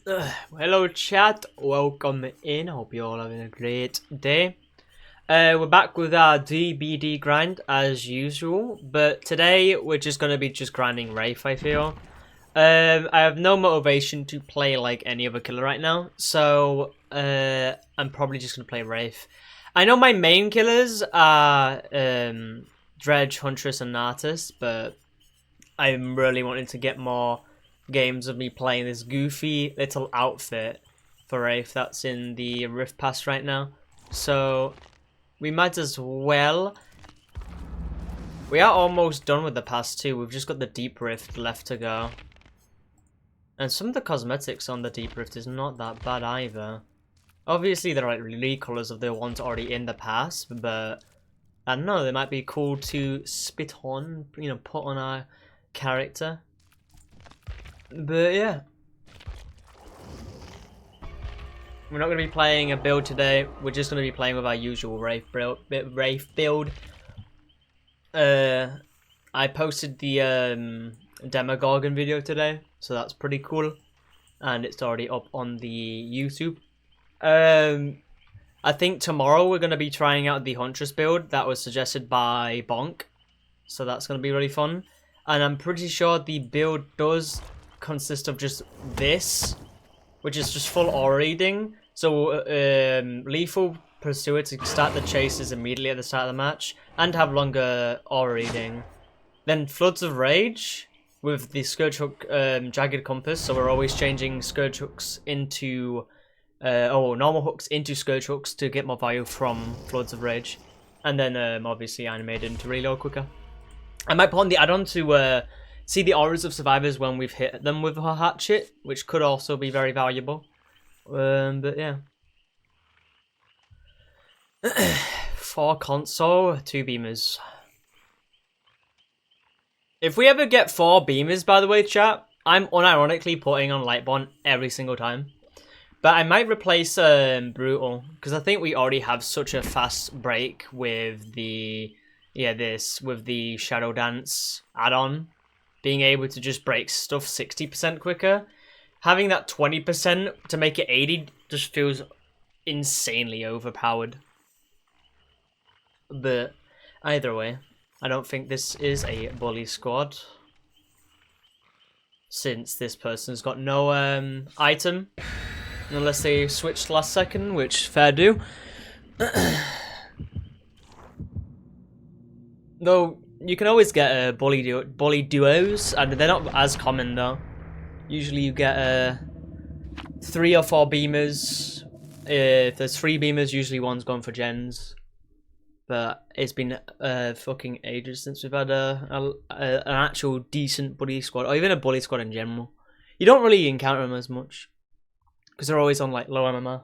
Hello chat, welcome in, hope you're all having a great day. We're back with our DBD grind as usual, but today we're just going to be grinding Wraith, I feel. I have no motivation to play like any other killer right now, so I'm probably just going to play Wraith. I know my main killers are Dredge, Huntress and Nartis, but I'm really wanting to get more games of me playing this goofy little outfit for Wraith that's in the Rift Pass right now. So we might as well. We are almost done with the pass too. We've just got the Deep Rift left to go. And some of the cosmetics on the Deep Rift is not that bad either. Obviously they're like recolors of the ones already in the pass, but I don't know, they might be cool to spit on, you know, put on our character. But yeah, we're not going to be playing a build today. We're just going to be playing with our usual Wraith build. I posted the Demogorgon video today, so that's pretty cool, and it's already up on the YouTube. I think tomorrow we're going to be trying out the Huntress build that was suggested by Bonk, so that's going to be really fun. And I'm pretty sure the build does consist of just this, which is just full aura reading. So lethal pursuer to start the chases immediately at the start of the match and have longer aura reading. Then floods of rage with the Scourge Hook jagged compass, so we're always changing Scourge Hooks into normal hooks into Scourge Hooks to get more value from floods of rage, and then obviously animated to reload quicker. I might put on the add-on to see the auras of survivors when we've hit them with our hatchet, which could also be very valuable. But yeah. 4 console, 2 beamers. If we ever get 4 beamers, by the way, chat, I'm unironically putting on Lightborn every single time. But I might replace Brutal, because I think we already have such a fast break with the with the Shadow Dance add-on. Being able to just break stuff 60% quicker. Having that 20% to make it 80 just feels insanely overpowered. But either way, I don't think this is a bully squad. Since this person's got no item. Unless they switched last second, which fair do. Though, you can always get bully duos, and they're not as common though. Usually you get 3 or 4 beamers. If there's 3 beamers, usually one's gone for gens. But it's been fucking ages since we've had an actual decent bully squad, or even a bully squad in general. You don't really encounter them as much, because they're always on like low MMR.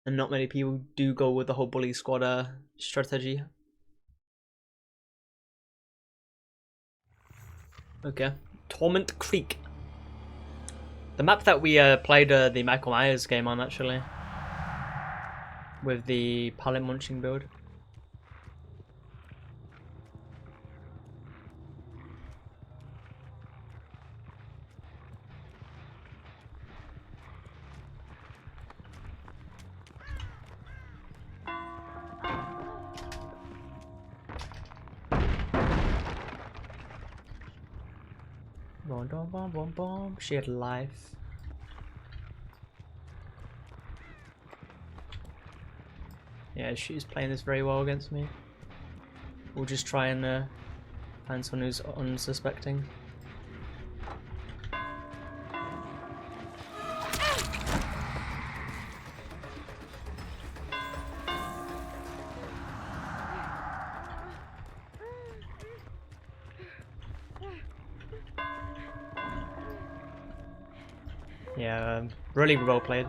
And not many people do go with the whole bully squad strategy. Okay, Torment Creek. The map that we played the Michael Myers game on, actually. With the pallet munching build. Boom, boom, boom, boom, boom. She had life. Yeah, she's playing this very well against me. We'll just try and find someone who's unsuspecting. Yeah, really well played.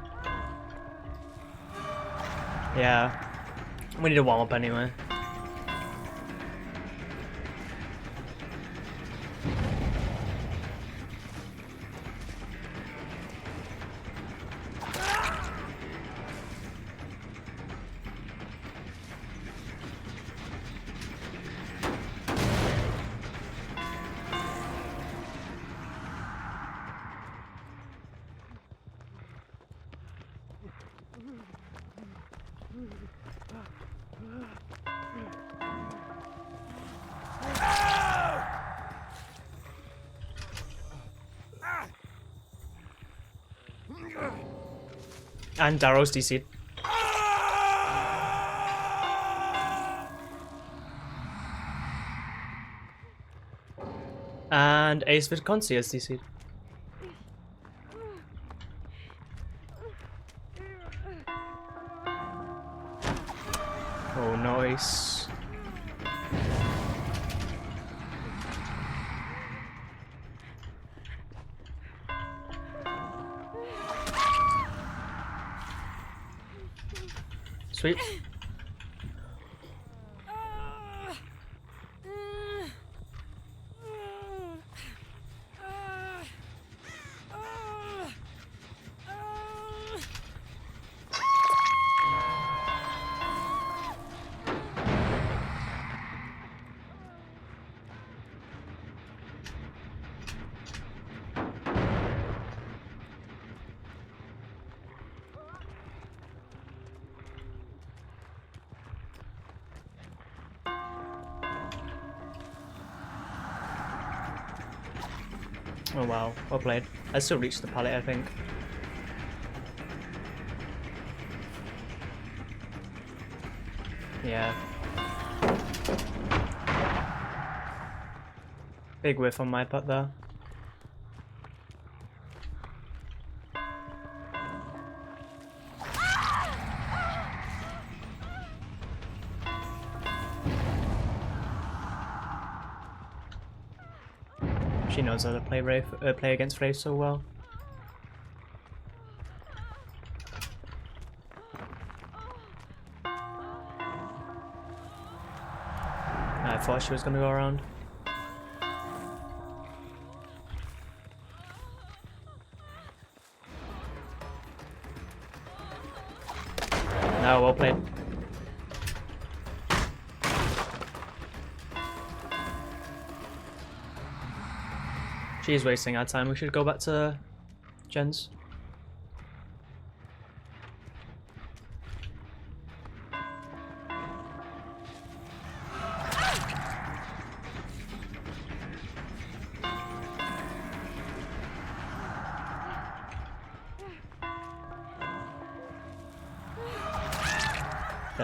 Yeah, we need a warm up anyway. And Darrow's DC'd. And Ace Vidconsi is DC'd. Oh, nice. Sweet. Oh wow, well played. I still reached the pallet, I think. Yeah. Big whiff on my part there. She knows how to play play against Wraith so well. I thought she was gonna go around. No, well played. She's wasting our time. We should go back to Jen's.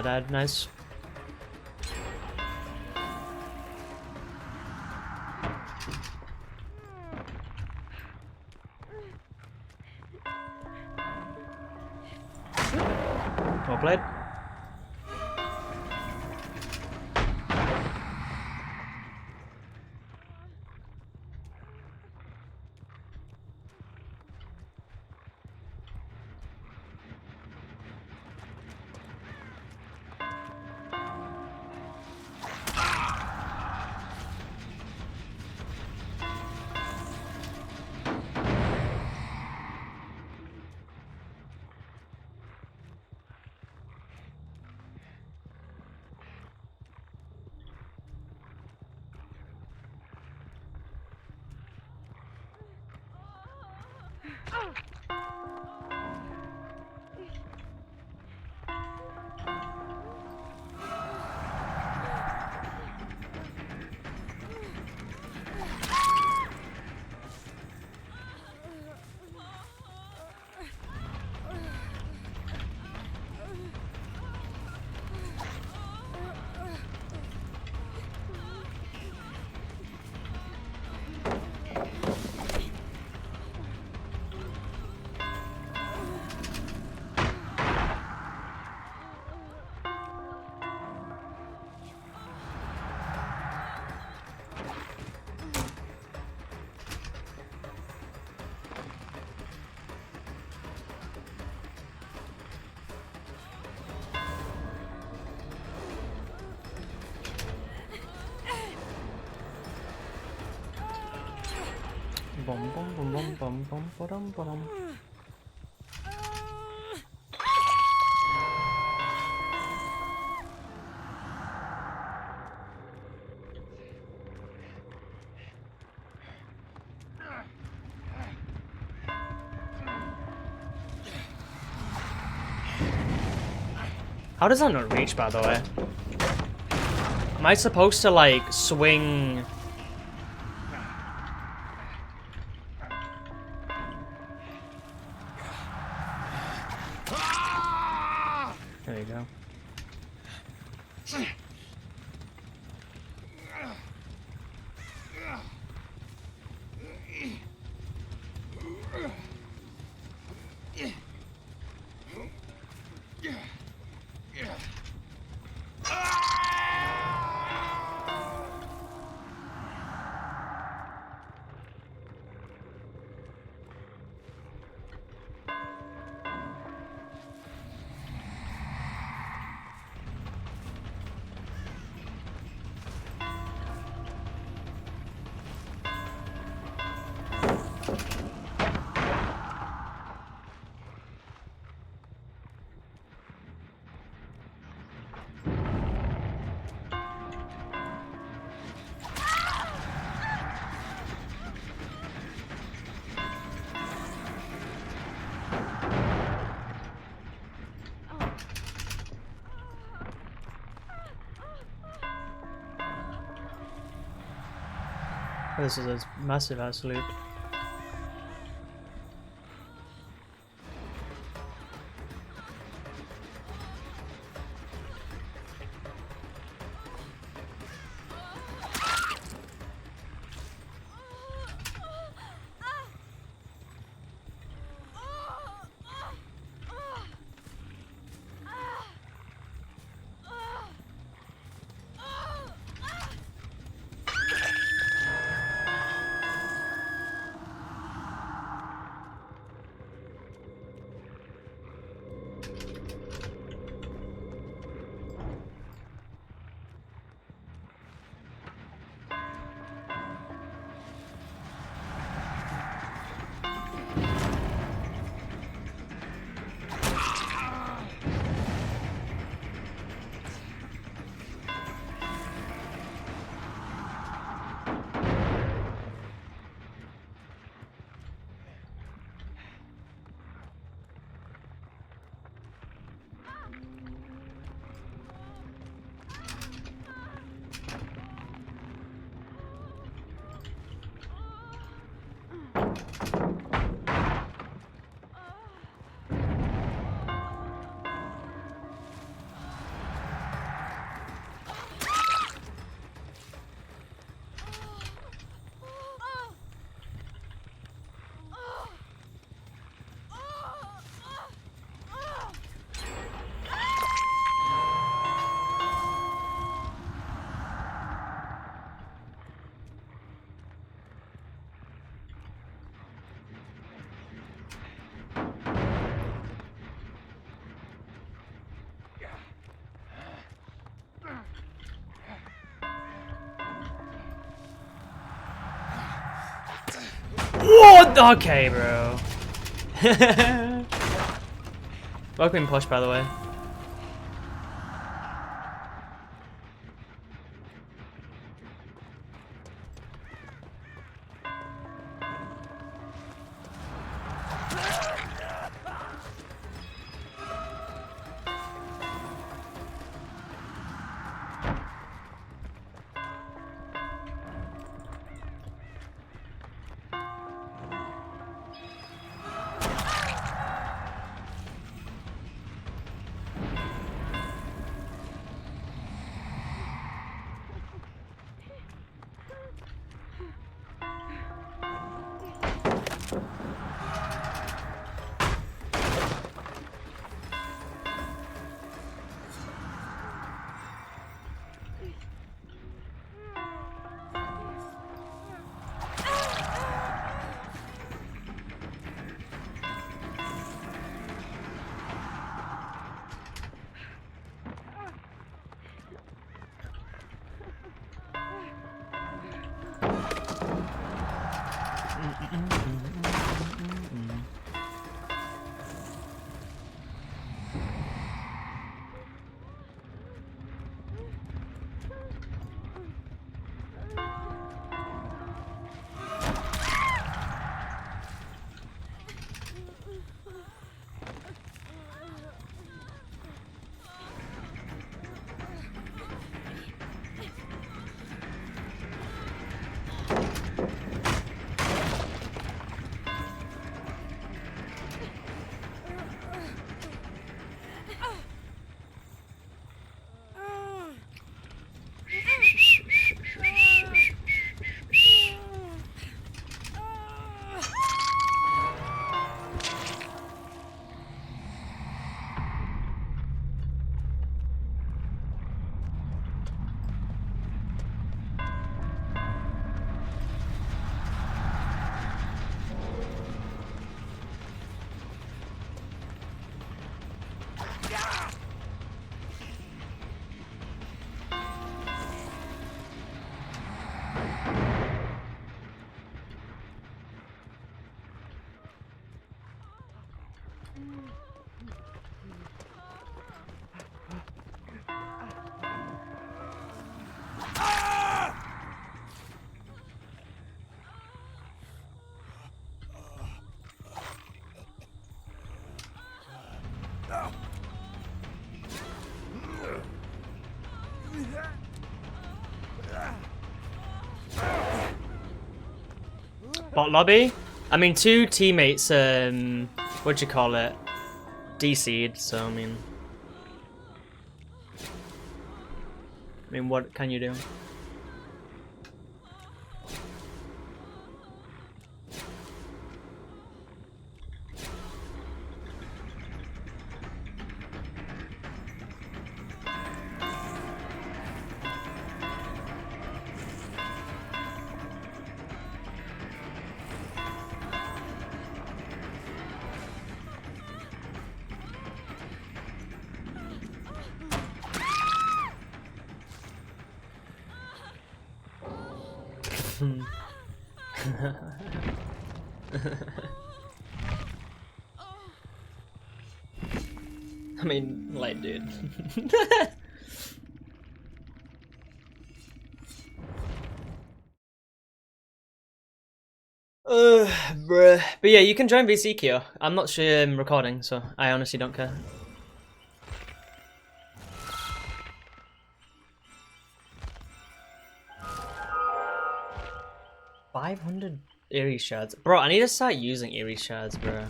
Dead, nice. Well played. Bum bum bum bum bum bum ba-dum ba-dum. How does that not reach, by the way? Am I supposed to, like, swing... There you go. This is a massive ass loot. What? Okay, bro. Welcome push, by the way. Bot lobby? I mean, 2 teammates, what'd you call it? DC'd, so I mean, what can you do? I mean, like, dude. Bruh. But yeah, you can join VC Kyo. I'm not sure I'm recording, so I honestly don't care. $500 Eerie shards. Bro, I need to start using Eerie shards, bro.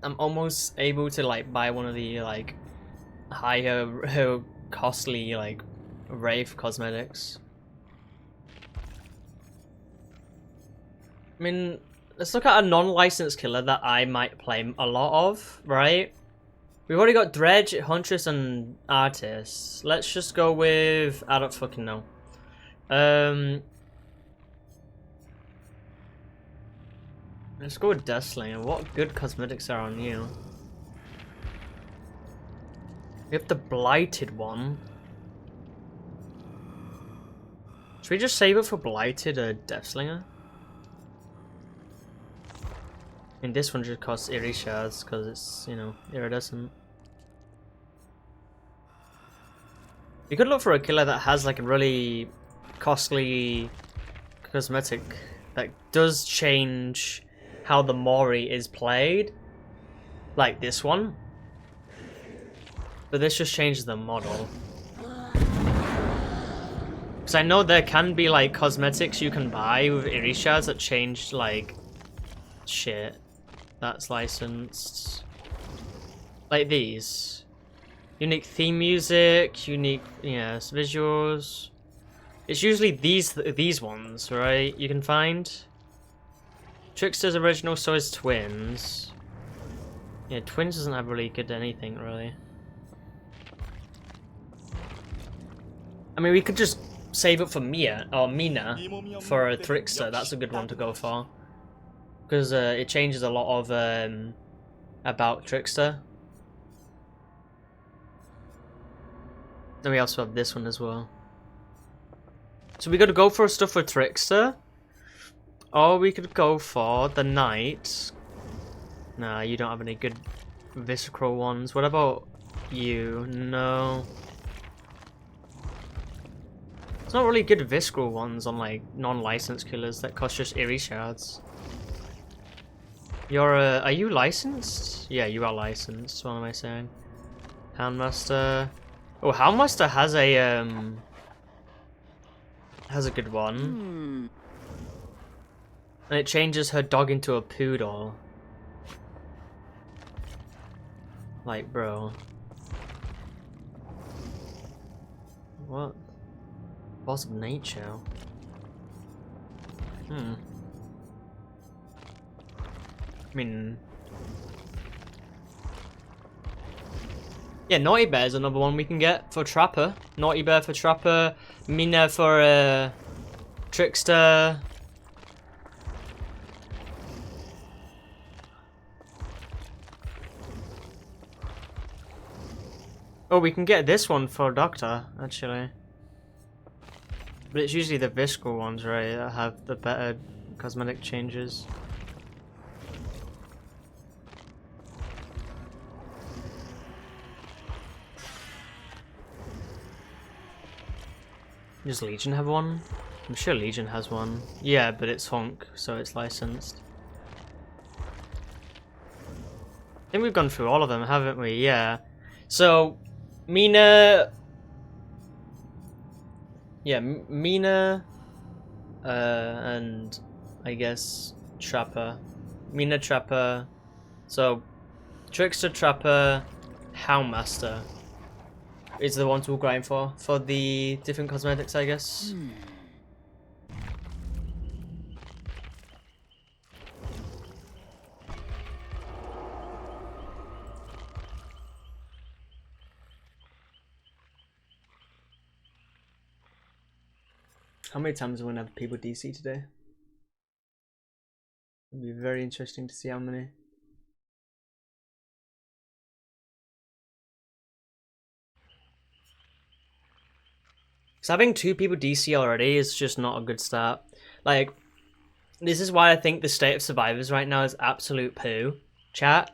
I'm almost able to like buy one of the like higher costly like Wraith cosmetics. I mean, let's look at a non-licensed killer that I might play a lot of, right? We've already got Dredge, Huntress, and Artist. Let's just go with... I don't fucking know. Let's go with Deathslinger. What good cosmetics are on you? We have the Blighted one. Should we just save it for Blighted or Deathslinger? And this one just costs Eerie shards because it's, you know, iridescent. You could look for a killer that has like a really costly cosmetic that does change how the Mori is played. Like this one. But this just changes the model. Because I know there can be like cosmetics you can buy with Eerie shards that change like shit. That's licensed. Like these. Unique theme music, unique, yes, visuals. It's usually these ones, right? You can find. Trickster's original, so is Twins. Yeah, Twins doesn't have really good anything, really. I mean, we could just save up for Mia, or Mina, for a Trickster. That's a good one to go for. Because it changes a lot of about Trickster. Then we also have this one as well. So we gotta go for stuff for Trickster. Or we could go for the Knight. Nah, you don't have any good Visceral ones. What about you? No. It's not really good Visceral ones on like non-licensed killers that cost just Eerie shards. You're are you licensed? Yeah, you are licensed. What am I saying? Houndmaster. Oh, Houndmaster has a good one. And it changes her dog into a poodle. Like, bro. What? Boss of nature. I mean... Yeah, Naughty Bear is another one we can get for Trapper. Naughty Bear for Trapper. Mina for Trickster. Oh, we can get this one for Doctor, actually. But it's usually the Visceral ones, right, that have the better cosmetic changes. Does Legion have one? I'm sure Legion has one. Yeah, but it's Honk, so it's licensed. I think we've gone through all of them, haven't we? Yeah. So, Mina... Yeah, Mina... and I guess Trapper. Mina, Trapper. So, Trickster, Trapper, Houndmaster is the ones we'll grind for the different cosmetics, I guess. How many times are we gonna have people DC today? It'll be very interesting to see how many. Because having 2 people DC already is just not a good start. Like, this is why I think the state of survivors right now is absolute poo, chat.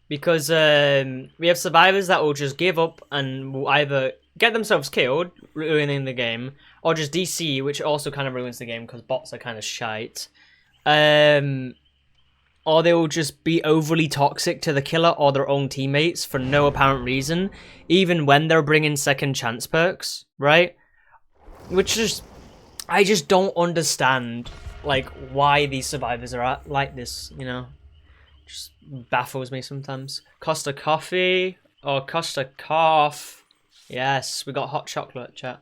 Because we have survivors that will just give up and will either get themselves killed, ruining the game, or just DC, which also kind of ruins the game because bots are kind of shite. Or they will just be overly toxic to the killer or their own teammates for no apparent reason, even when they're bringing second chance perks, right? Which just, I just don't understand, like, why these survivors are like this, you know? Just baffles me sometimes. Costa Coffee or Costa Cough. Yes, we got hot chocolate, chat.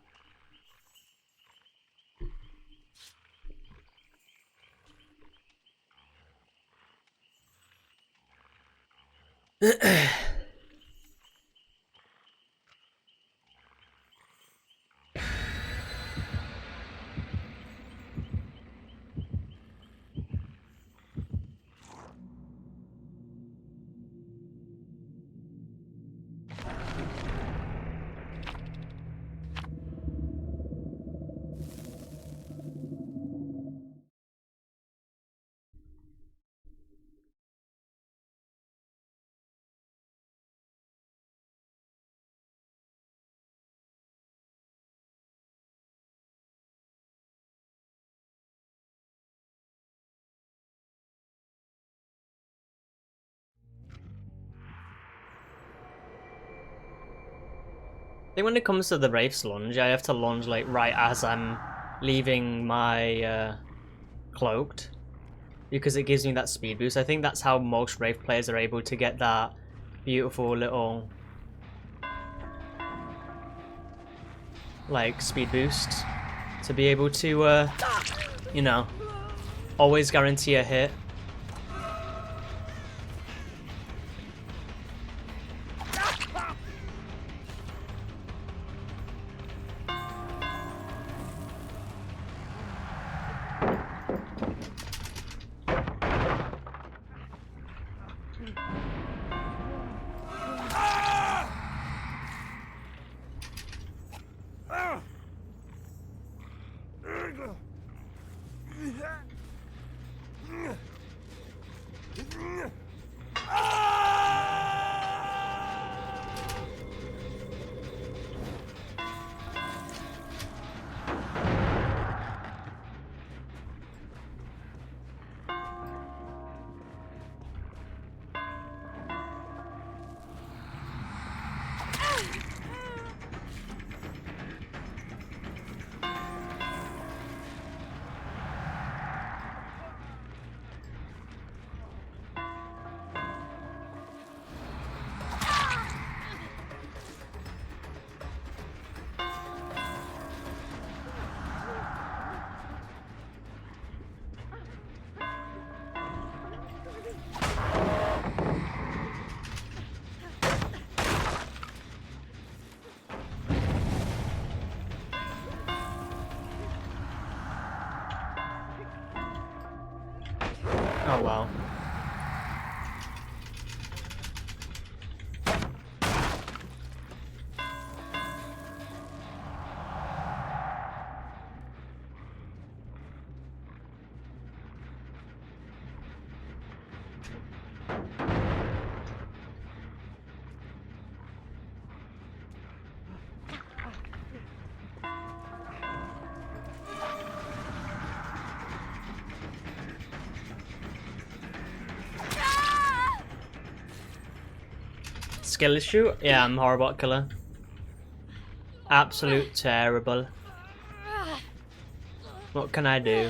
I think when it comes to the Wraith's lunge, I have to lunge like right as I'm leaving my cloaked, because it gives me that speed boost. I think that's how most Wraith players are able to get that beautiful little like speed boost to be able to you know, always guarantee a hit. Oh wow. skill issue? Yeah, I'm horrible at killer. Absolute terrible. What can I do?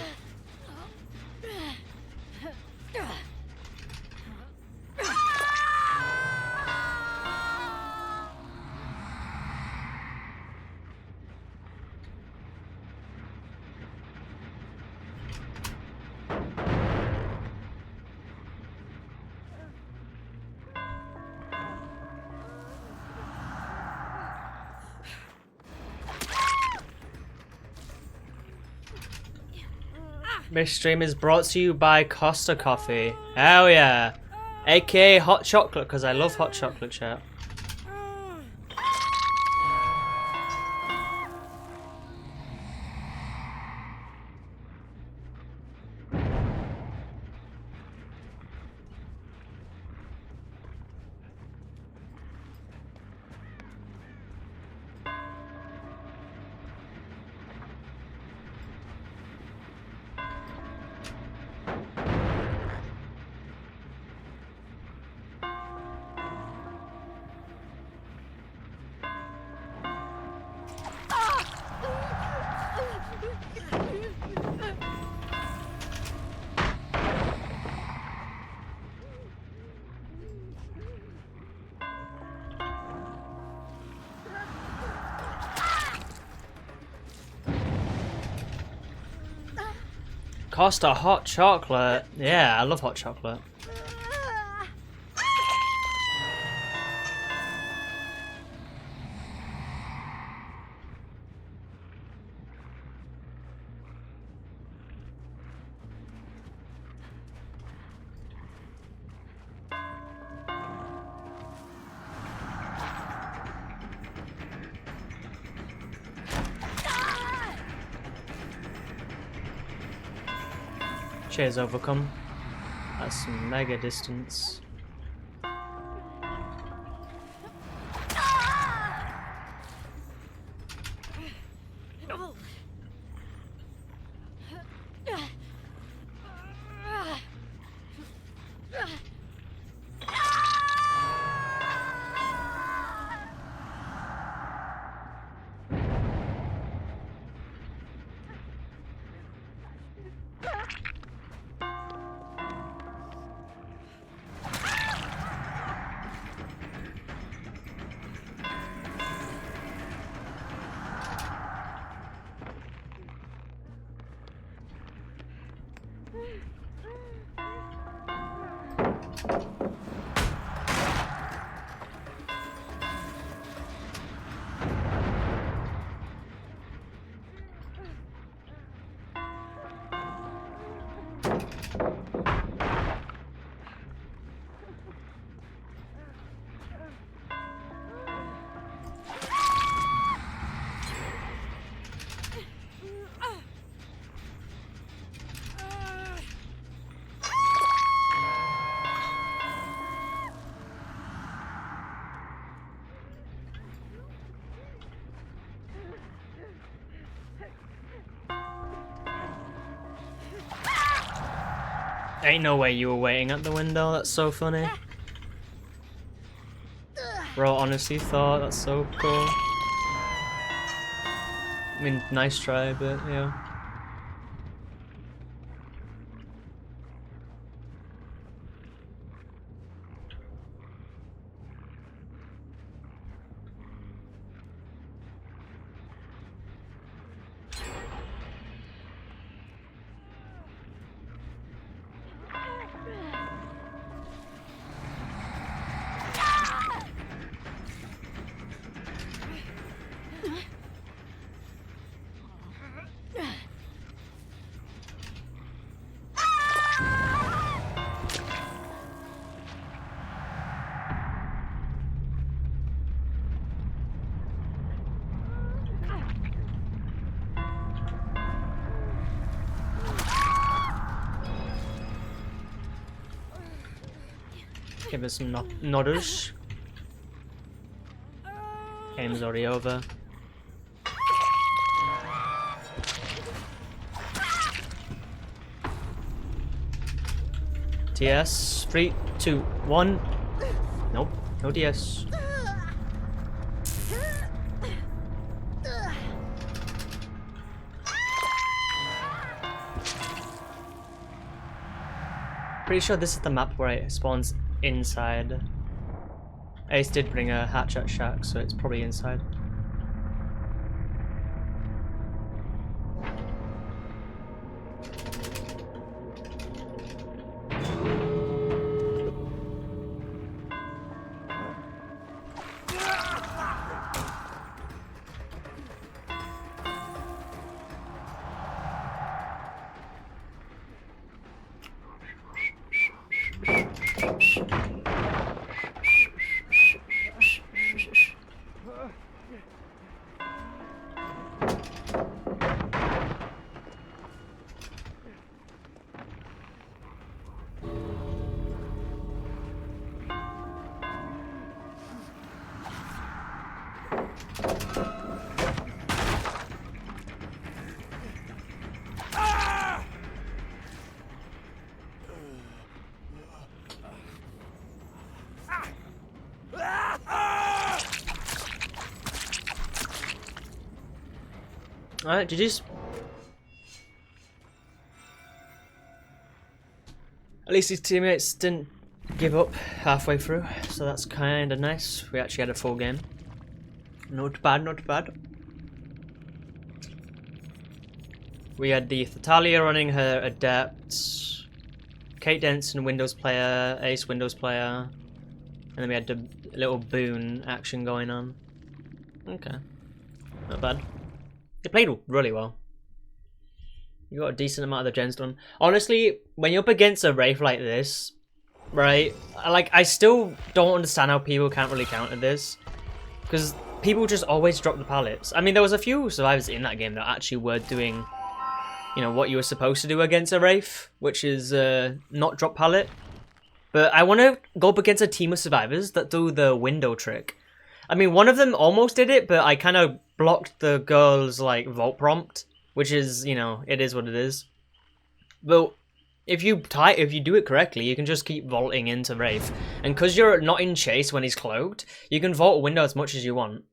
This stream is brought to you by Costa Coffee. Hell yeah. AKA hot chocolate, because I love hot chocolate, chat. Costa hot chocolate. Yeah, I love hot chocolate. Cheers, overcome. That's some mega distance. Ain't no way you were waiting at the window, that's so funny. Bro, honestly thought, that's so cool. I mean, nice try, but yeah. Give us some nodders. Game's already over. TS, 3, 2, 1. Nope, no DS. Pretty sure this is the map where it spawns inside. Ace did bring a hatch at shack, so it's probably inside. Alright, GG's. At least his teammates didn't give up halfway through, so that's kinda nice. We actually had a full game. Not bad, not bad. We had the Thetalia running her Adept, Kate Denson Windows player, Ace Windows player, and then we had the little boon action going on. Okay, not bad. They played really well. You got a decent amount of the gens done. Honestly, when you're up against a Wraith like this, right, I still don't understand how people can't really counter this. Because people just always drop the pallets. I mean, there was a few survivors in that game that actually were doing, you know, what you were supposed to do against a Wraith, which is not drop pallet. But I want to go up against a team of survivors that do the window trick. I mean, one of them almost did it, but I kind of blocked the girl's, like, vault prompt, which is, you know, it is what it is. But if you do it correctly, you can just keep vaulting into Wraith. And because you're not in chase when he's cloaked, you can vault a window as much as you want.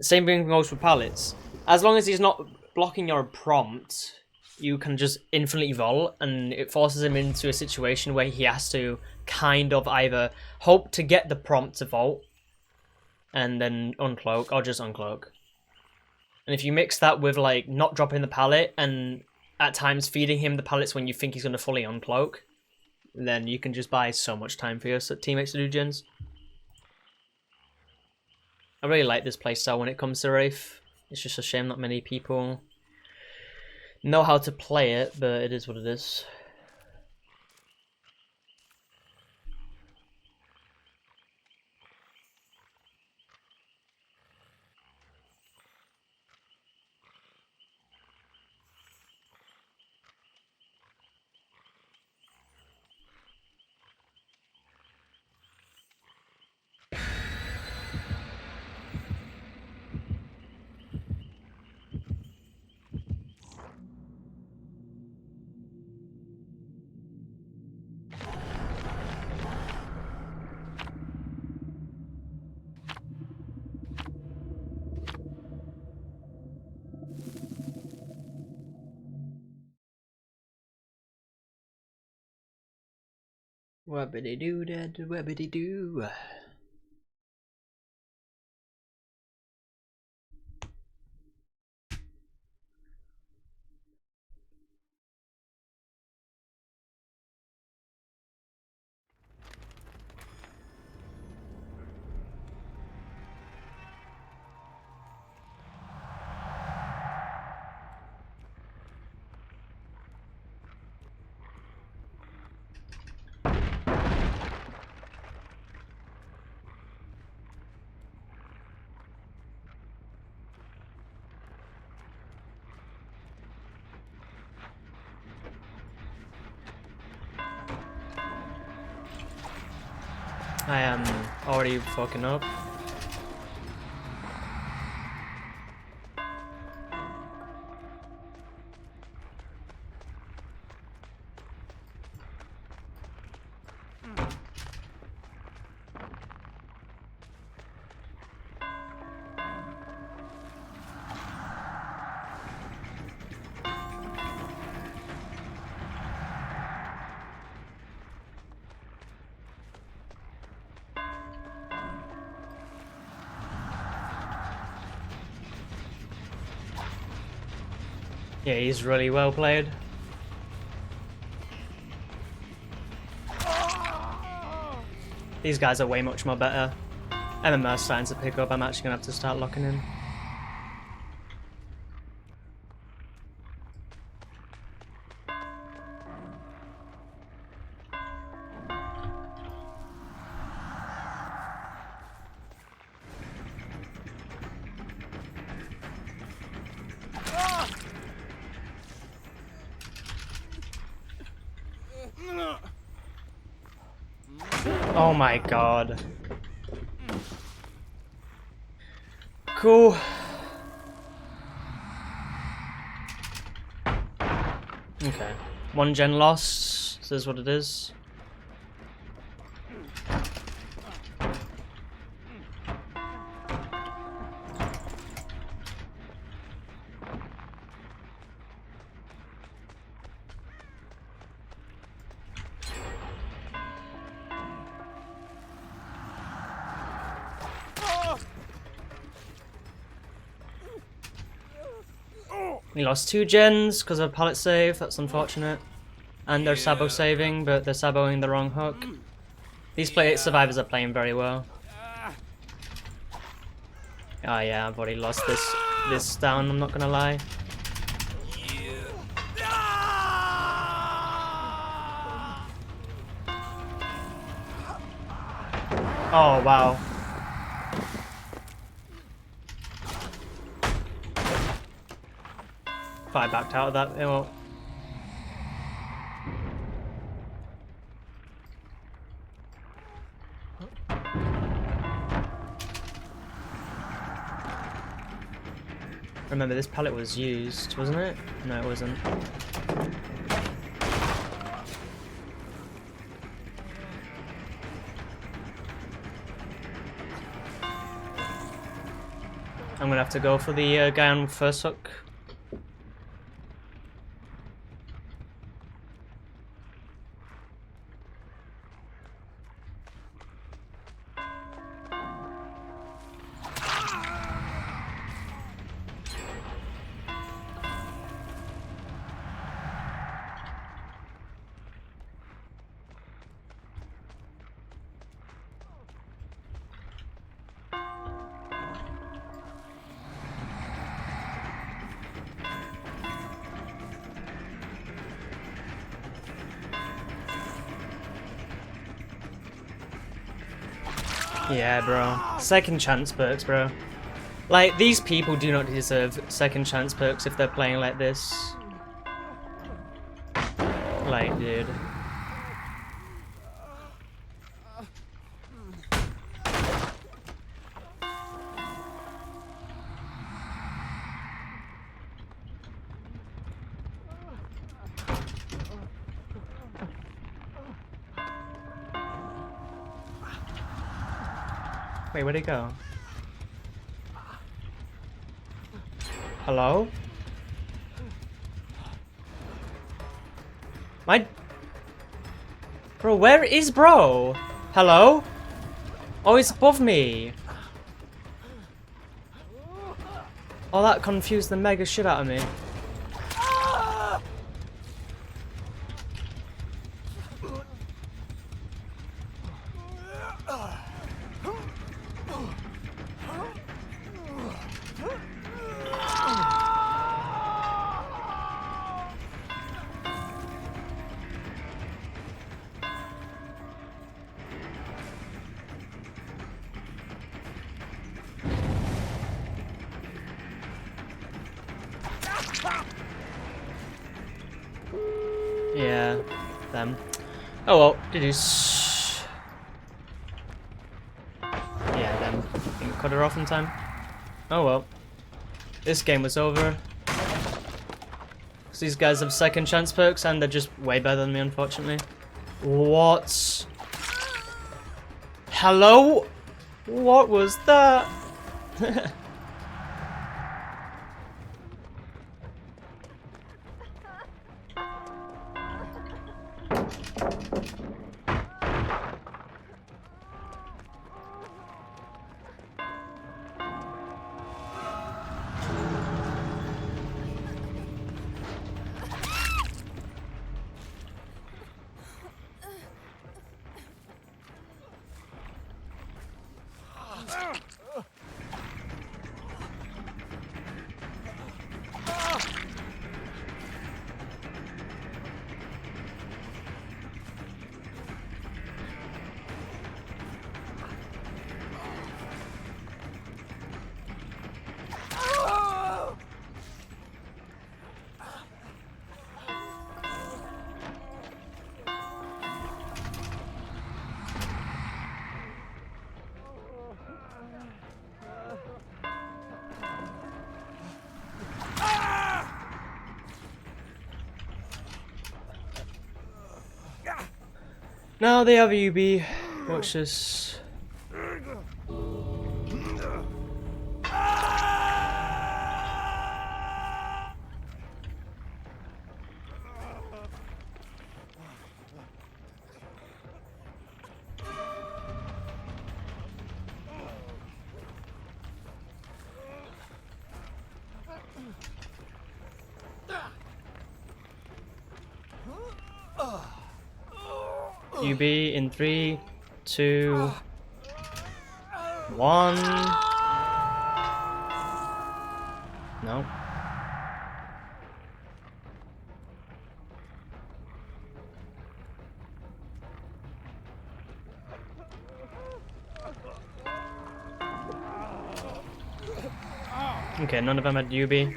Same thing goes for pallets. As long as he's not blocking your prompt, you can just infinitely vault, and it forces him into a situation where he has to kind of either hope to get the prompt to vault, and then uncloak, or just uncloak. And if you mix that with, like, not dropping the pallet, and at times feeding him the pallets when you think he's going to fully uncloak, then you can just buy so much time for your teammates to do gens. I really like this playstyle when it comes to Wraith. It's just a shame not many people know how to play it, but it is what it is. Wabbity doo dad, wabbity doo. I am already fucking up. Yeah, he's really well played. These guys are way much more better. MMR's starting to pick up. I'm actually gonna have to start locking in. Oh my god. Cool. Okay. 1 gen lost. This is what it is. We lost 2 gens because of a pallet save. That's unfortunate. And they're sabo saving, but they're saboing the wrong hook. These survivors are playing very well. Oh yeah, I've already lost this down, I'm not gonna lie. Oh wow. If I backed out of that, it won't. Remember, this pallet was used, wasn't it? No, it wasn't. I'm gonna have to go for the guy on first hook. Yeah, bro. Second chance perks, bro. Like, these people do not deserve second chance perks if they're playing like this. Like, dude. Wait, where'd it go? Hello? Bro, where is bro? Hello? Oh, it's above me. Oh, that confused the mega shit out of me. Yeah, them. Oh well, deduce. Yeah, them. Didn't cut her off in time. Oh well. This game was over. Because these guys have second chance perks and they're just way better than me, unfortunately. What? Hello? What was that? Now they have UB. Watch this. UB in 3, 2, 1. No. Okay, none of them had UB.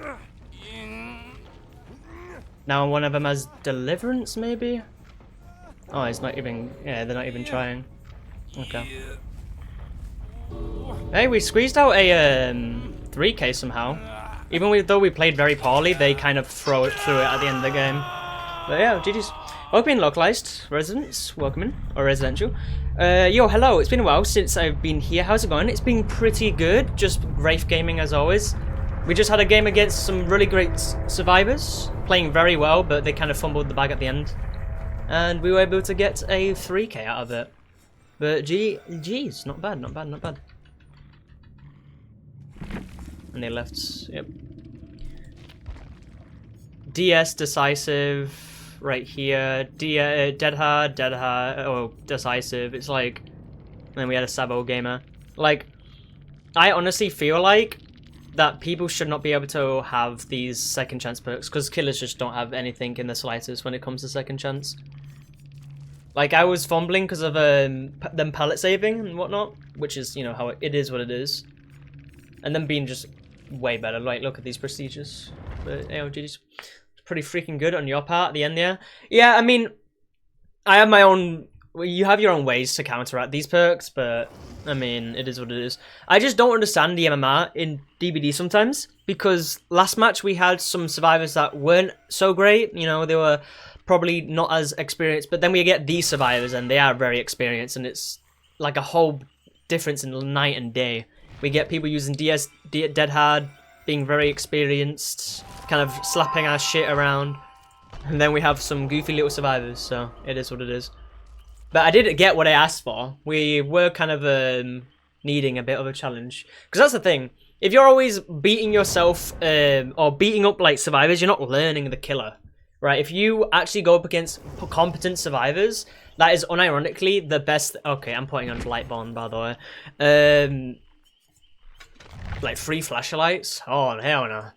Now one of them has Deliverance, maybe? Oh, he's not even... Yeah, they're not even trying. Okay. Hey, we squeezed out a 3k somehow. Even though we played very poorly, they kind of threw it at the end of the game. But yeah, GG's. Welcome in, localized residents. Welcome in. Or residential. Yo, hello. It's been a while since I've been here. How's it going? It's been pretty good. Just Wraith gaming as always. We just had a game against some really great survivors. Playing very well, but they kind of fumbled the bag at the end. And we were able to get a 3k out of it. But geez, not bad, not bad, not bad. And they left, yep. DS decisive right here. Dead hard, oh, decisive. It's like, and then we had a Sabo gamer. Like, I honestly feel like that people should not be able to have these second chance perks because killers just don't have anything in the slightest when it comes to second chance. Like, I was fumbling because of them pallet saving and whatnot, which is, you know, how it is what it is. And them being just way better. Like, look at these procedures. But, it's pretty freaking good on your part at the end there. Yeah, I mean, I have my own... Well, you have your own ways to counteract these perks, but, I mean, it is what it is. I just don't understand the MMR in DBD sometimes, because last match we had some survivors that weren't so great. You know, they were probably not as experienced, but then we get these survivors and they are very experienced, and it's like a whole difference in night and day. We get people using Dead Hard, being very experienced, kind of slapping our shit around, and then we have some goofy little survivors, so it is what it is. But I did get what I asked for. We were kind of needing a bit of a challenge. Because that's the thing. If you're always beating yourself or beating up like survivors, you're not learning the killer. Right? If you actually go up against competent survivors, that is unironically the best... Okay, I'm putting on Lightborn, by the way. Like free flashlights? Oh, hell no.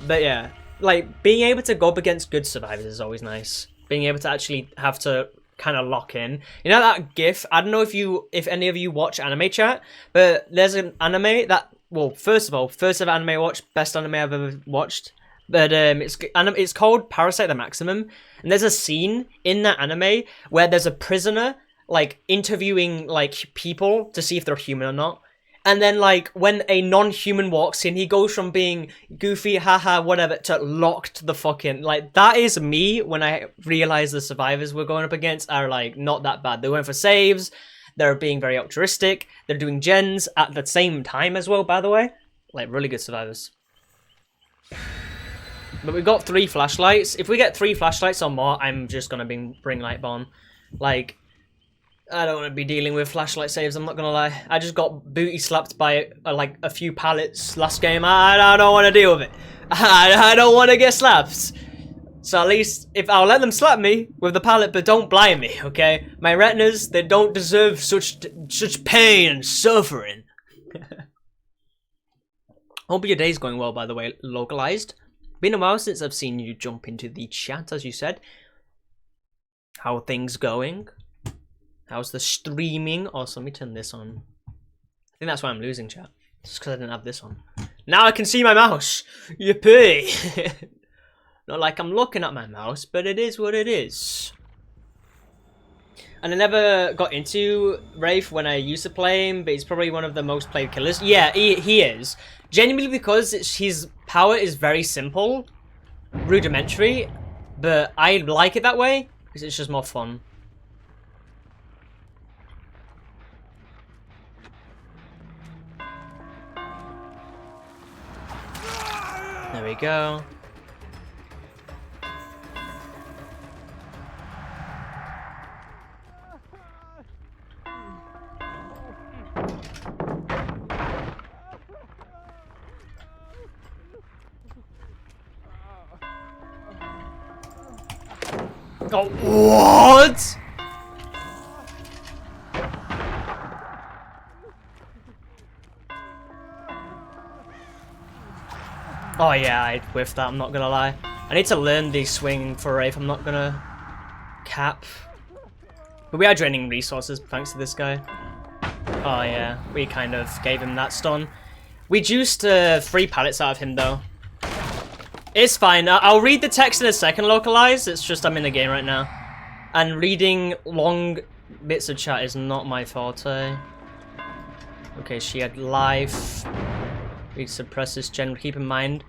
But yeah. Like, being able to go up against good survivors is always nice. Being able to actually have to... kind of lock in. You know that GIF? I don't know if any of you watch anime chat, but there's an anime that, well, first of all, first ever anime I watched, best anime I've ever watched. But it's called Parasite the Maximum, and there's a scene in that anime where there's a prisoner like interviewing like people to see if they're human or not. And then, like, when a non-human walks in, he goes from being goofy, haha, whatever, to locked the fucking... Like, that is me when I realized the survivors we're going up against are, like, not that bad. They're going for saves. They're being very altruistic. They're doing gens at the same time as well, by the way. Like, really good survivors. But we've got 3 flashlights. If we get 3 flashlights or more, I'm just going to bring Lightborn. Like... I don't want to be dealing with flashlight saves, I'm not going to lie. I just got booty slapped by like a few pallets last game. I don't want to deal with it. I don't want to get slapped. So at least, if I'll let them slap me with the pallet, but don't blind me, okay? My retinas, they don't deserve such pain and suffering. Hope your day's going well, by the way, localized. Been a while since I've seen you jump into the chat, as you said. How are things going? How's the streaming? Also, let me turn this on. I think that's why I'm losing chat. Just because I didn't have this on. Now I can see my mouse. Yippee! Not like I'm looking at my mouse, but it is what it is. And I never got into Wraith when I used to play him, but he's probably one of the most played killers. Yeah, he is. Genuinely because his power is very simple, rudimentary, but I like it that way because it's just more fun. we go. Oh, what? Oh yeah, I whiffed that, I'm not gonna lie. I need to learn the swing for Wraith, I'm not gonna cap. But we are draining resources thanks to this guy. Oh yeah, we kind of gave him that stun. We juiced 3 pallets out of him though. It's fine, I'll read the text in a second localized, it's just I'm in the game right now. And reading long bits of chat is not my forte. Okay, she had life. We suppress this gen, keep in mind.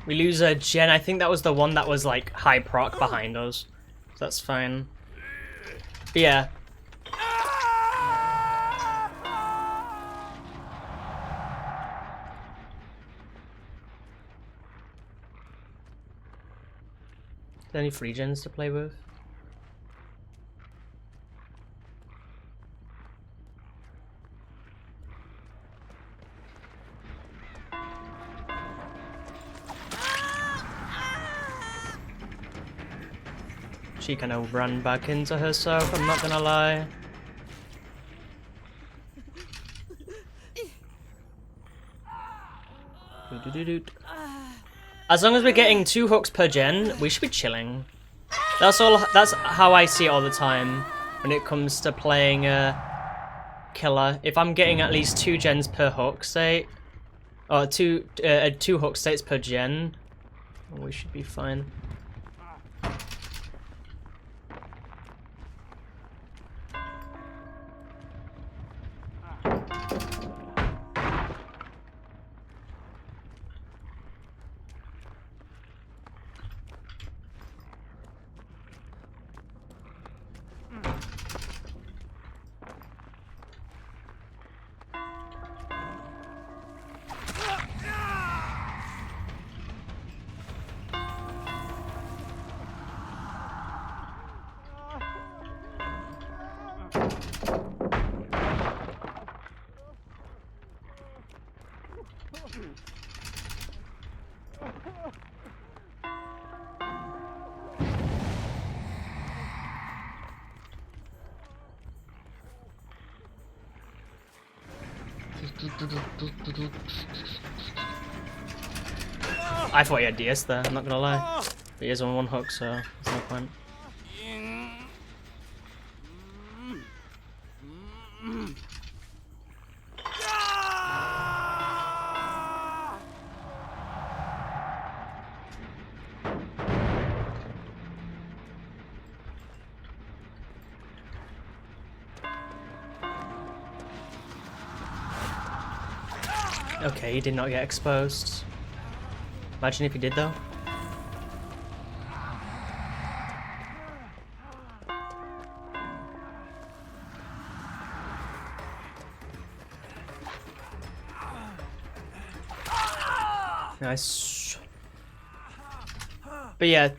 We lose a gen. I think that was the one that was like high proc behind us. So that's fine. But yeah. Is there any free gens to play with? She kind of ran back into herself, I'm not gonna lie. As long as we're getting 2 hooks per gen, we should be chilling. That's how I see it all the time when it comes to playing killer. If I'm getting at least 2 gens per hook, say, or 2 hook states per gen, we should be fine. I thought he had DS there, I'm not gonna lie. But he is on 1 hook, so there's no point. Okay, he did not get exposed. Imagine if he did though. Nice. But yeah,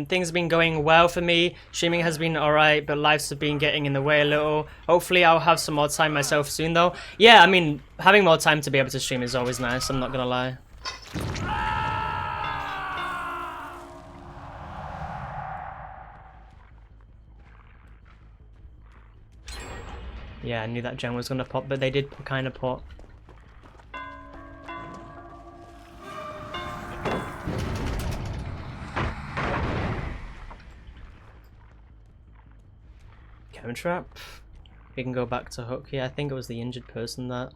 things have been going well for me. Streaming has been alright, but lives have been getting in the way a little. Hopefully I'll have some more time myself soon though. Yeah, I mean, having more time to be able to stream is always nice, I'm not gonna lie. Yeah, I knew that gen was gonna pop, but they did kind of pop. Trap. We can go back to hook. Yeah, I think it was the injured person that.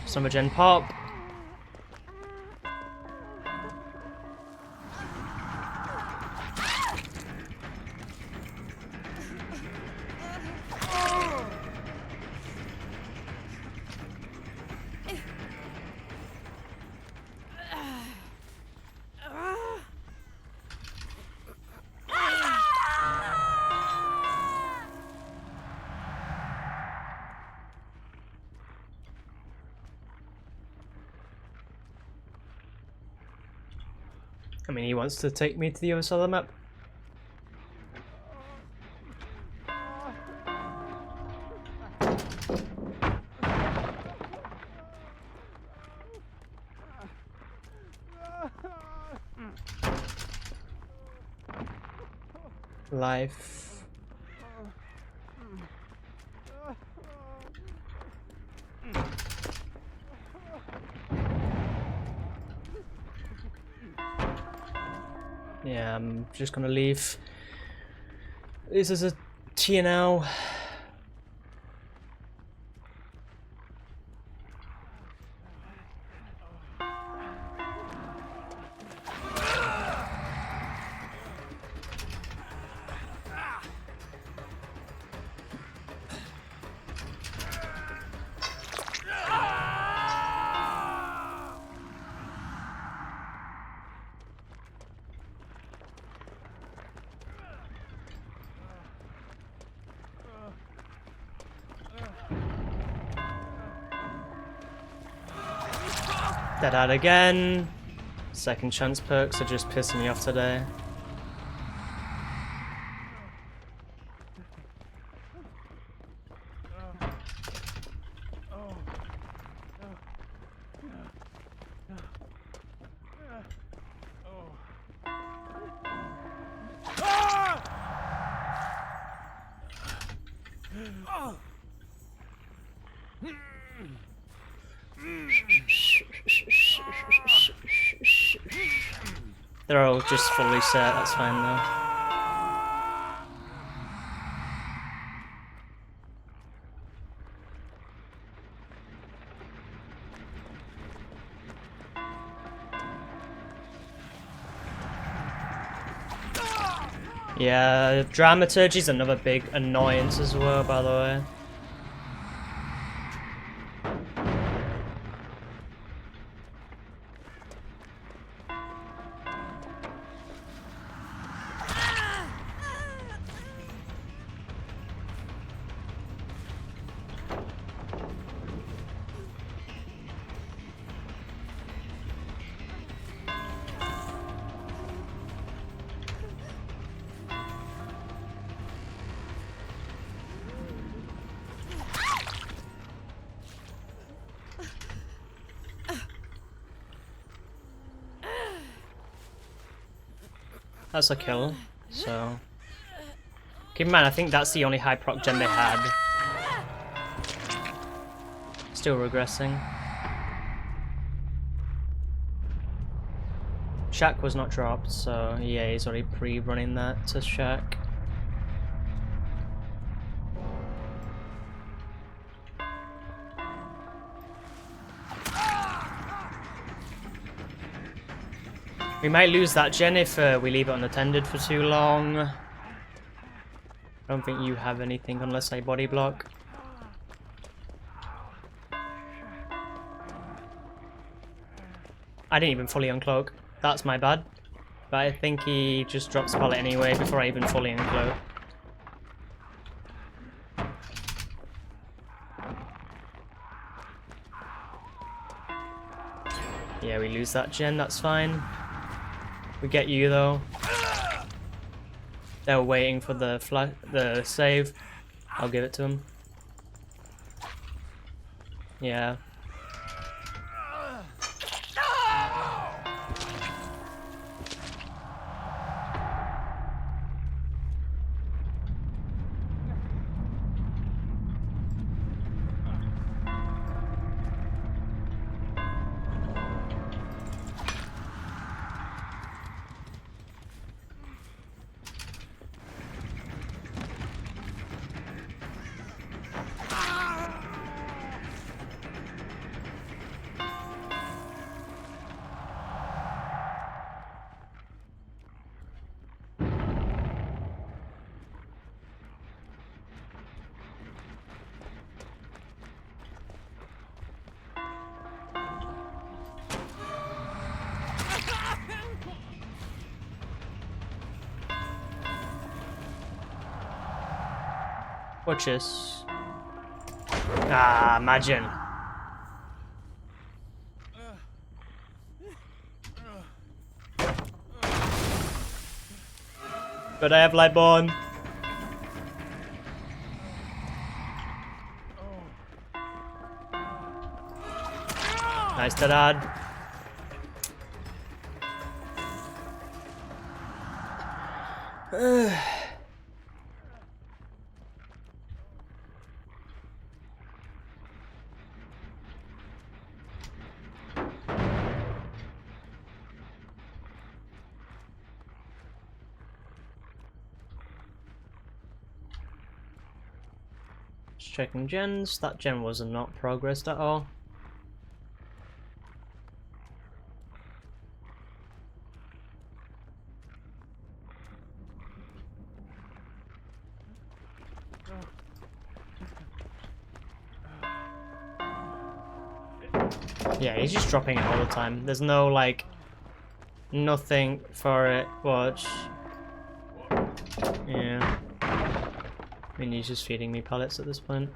Summer Gen pop. I mean, he wants to take me to the other side of the map. Life. Yeah, I'm just gonna leave. This is a TNL. Dead out again. Second chance perks are just pissing me off today. They're all just fully set, that's fine though. Yeah, dramaturgy's another big annoyance as well, by the way. That's a kill, so... Keep in mind, I think that's the only high proc gen they had. Still regressing. Shack was not dropped, so yeah, he's already pre-running that to Shack. We might lose that gen if we leave it unattended for too long. I don't think you have anything unless I body block. I didn't even fully uncloak. That's my bad. But I think he just drops pallet anyway before I even fully uncloak. Yeah, we lose that gen, that's fine. We get you though. They were waiting for the save. I'll give it to him. Yeah. Watch this. Ah, imagine. But I have Lightborn. Nice, Dad. Just checking gens. That gen was not progressed at all. Yeah, he's just dropping it all the time. There's no, like, nothing for it. Watch. Yeah. I mean, he's just feeding me pellets at this point.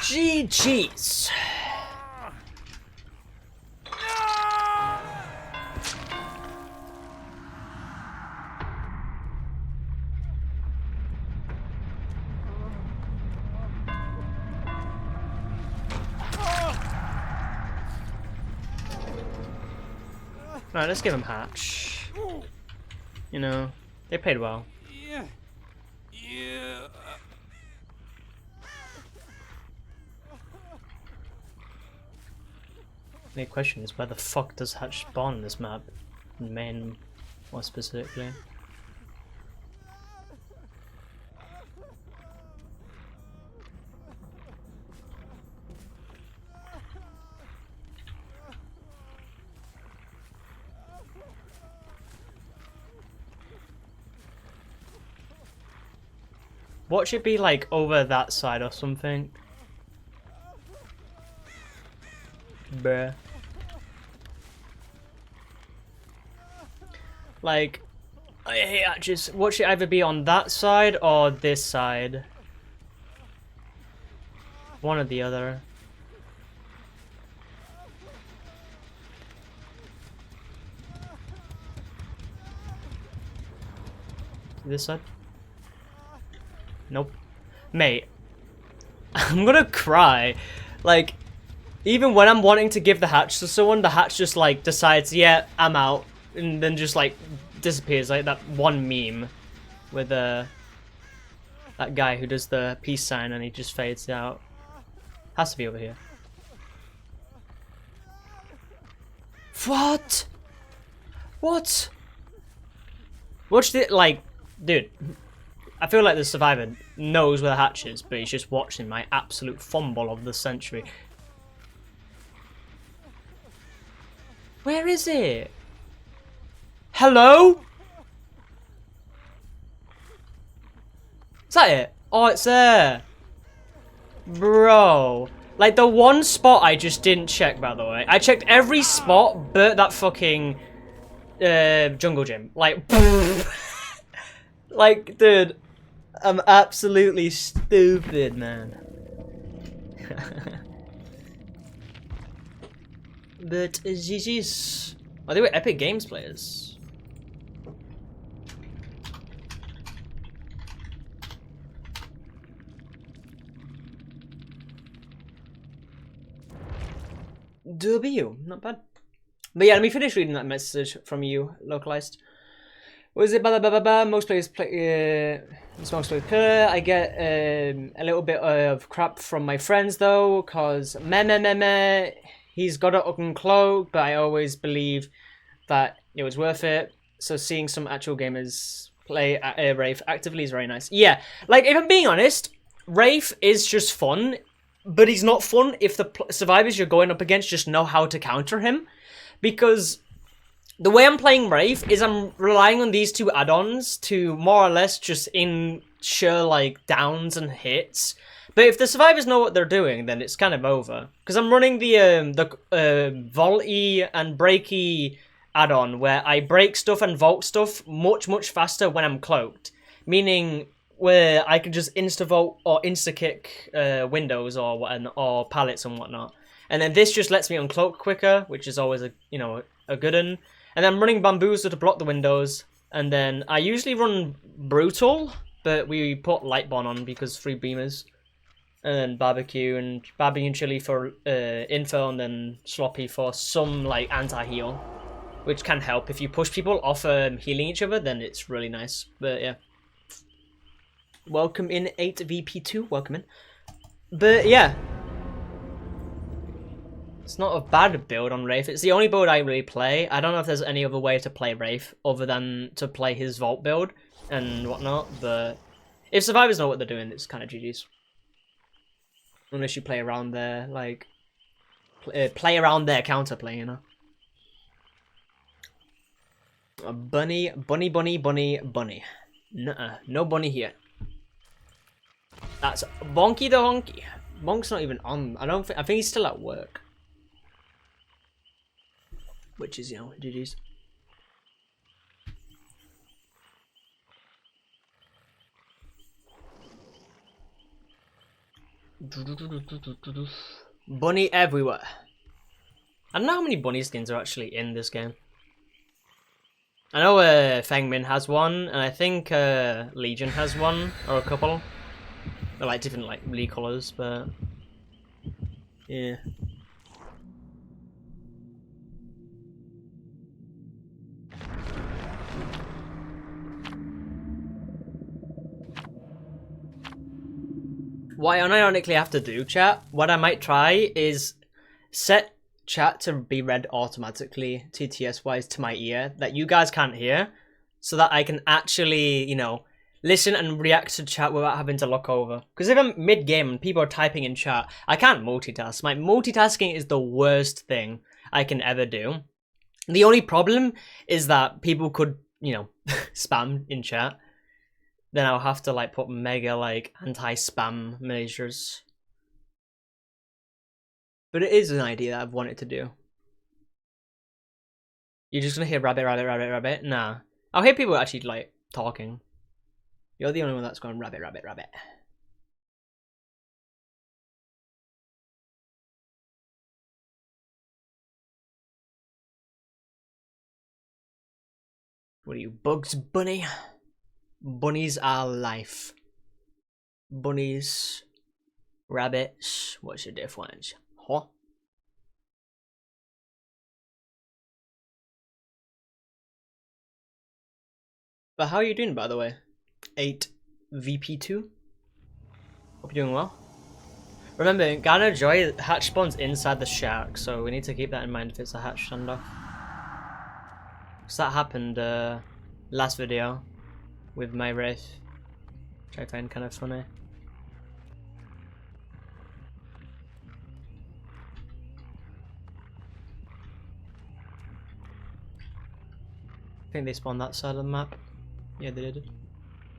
GG's. Right, let's give him Hatch. You know, they paid well. Yeah. Yeah. The question is, where the fuck does Hatch spawn in this map? In main, more specifically. What should be like over that side or something? Bruh. Like, I hate hatches. What should either be on that side or this side? One or the other. This side? Nope. Mate, I'm gonna cry. Like, even when I'm wanting to give the hatch to someone, the hatch just like decides, yeah, I'm out, and then just like disappears, like that one meme with that guy who does the peace sign and he just fades out. Has to be over here. What? What? Watch the like, dude. I feel like the survivor knows where the hatch is, but he's just watching my absolute fumble of the century. Where is it? Hello? Is that it? Oh, it's there. Bro. Like, the one spot I just didn't check, by the way. I checked every spot but that fucking jungle gym. Like, like, dude. I'm absolutely stupid, man. But GG's. Oh, they were Epic Games players. W, not bad. But yeah, let me finish reading that message from you, localized. Was it blah blah blah blah? Most players play. Most players play. I get a little bit of crap from my friends though, cause meh. He's got an uncloak, but I always believe that it was worth it. So seeing some actual gamers play Wraith actively is very nice. Yeah, like if I'm being honest, Wraith is just fun, but he's not fun if the survivors you're going up against just know how to counter him, because the way I'm playing Wraith is I'm relying on these two add-ons to more or less just sure like downs and hits. But if the survivors know what they're doing, then it's kind of over. Because I'm running the vaulty and breaky add-on where I break stuff and vault stuff much faster when I'm cloaked. Meaning where I can just insta-vault or insta-kick windows or pallets and whatnot. And then this just lets me uncloak quicker, which is always a good one. And I'm running bamboozle to block the windows. And then I usually run brutal, but we put lightborn on because 3 beamers. And then barbecue and chili for info, and then sloppy for some like anti-heal, which can help if you push people off healing each other. Then it's really nice. But yeah, welcome in 8VP2. Welcome in. But yeah, it's not a bad build on Wraith. It's the only build I really play. I don't know if there's any other way to play Wraith other than to play his Vault build and whatnot. But if survivors know what they're doing, it's kind of GG's. Unless you play around their, like, play around their counterplay, you know? A bunny. Nuh-uh, no bunny here. That's Bonky the Honky. Bonk's not even on. I think he's still at work. Which is, you know, GG's. Bunny everywhere. I don't know how many bunny skins are actually in this game. I know Feng Min has one, and I think Legion has one, or a couple. They're like different like Lee colors, but yeah. What I unironically have to do, chat, what I might try is set chat to be read automatically, TTS-wise, to my ear, that you guys can't hear, so that I can actually, you know, listen and react to chat without having to look over. Because if I'm mid-game and people are typing in chat, I can't multitask. My multitasking is the worst thing I can ever do. The only problem is that people could, you know, spam in chat. Then I'll have to like put mega like anti-spam measures. But it is an idea that I've wanted to do. You're just gonna hear rabbit, rabbit, rabbit, rabbit? Nah. I'll hear people actually like talking. You're the only one that's going rabbit, rabbit, rabbit. What are you, Bugs Bunny? Bunnies are life. Bunnies, rabbits, what's the difference? Huh? But how are you doing, by the way? 8VP2? Hope you're doing well. Remember, Ghana Joy hatch spawns inside the shack, so we need to keep that in mind if it's a hatch standoff. Because that happened last video with my Wraith, which I find kind of funny. I think they spawned that side of the map. Yeah, they did.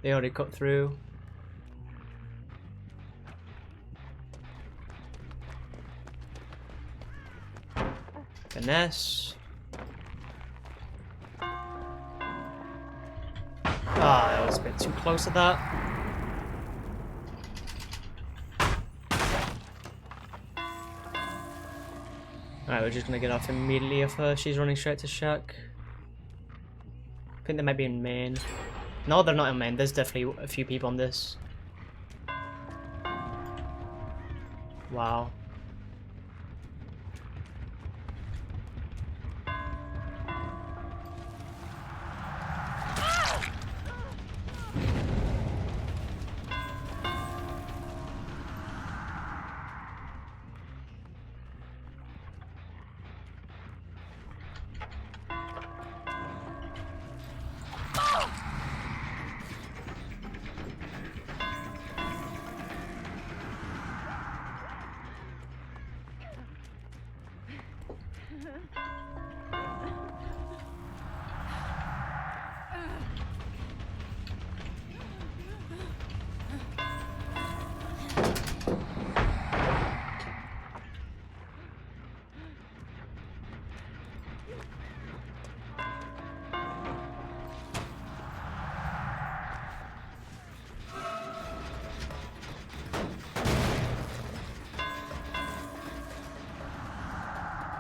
They already cut through. Finesse. Ah, that was a bit too close to that. Alright, we're just gonna get off immediately of her. She's running straight to shack. I think they might be in main. No, they're not in main. There's definitely a few people on this. Wow.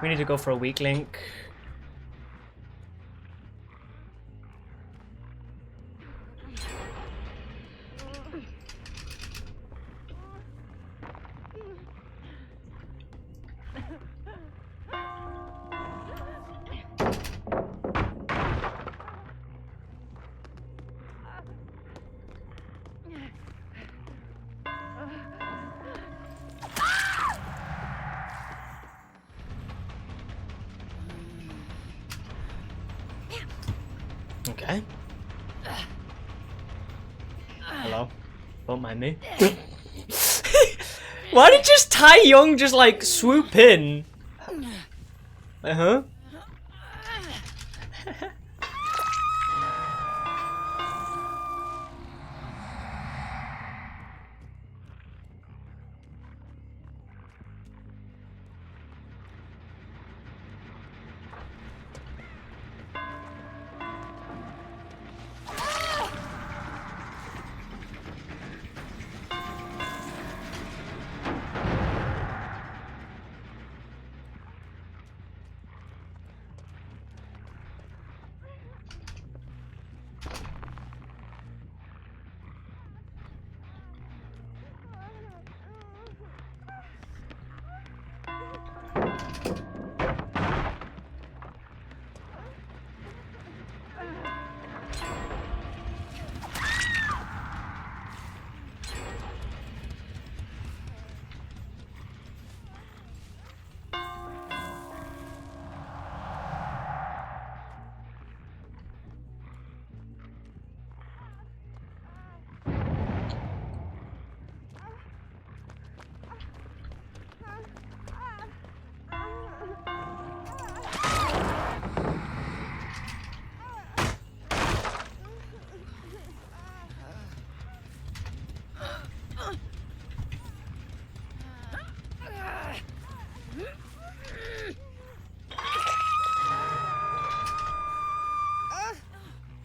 We need to go for a weak link. Okay. Hello. Don't mind me. Why did just Tai Young just like swoop in? Uh-huh.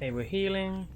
Hey, we're healing.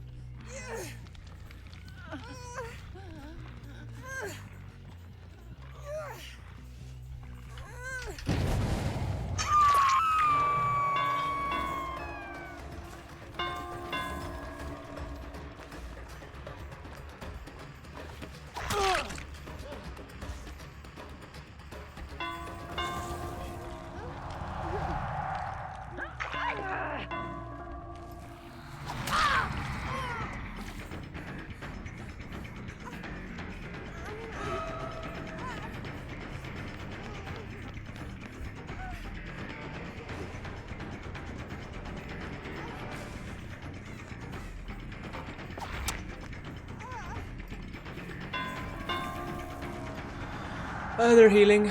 They're healing.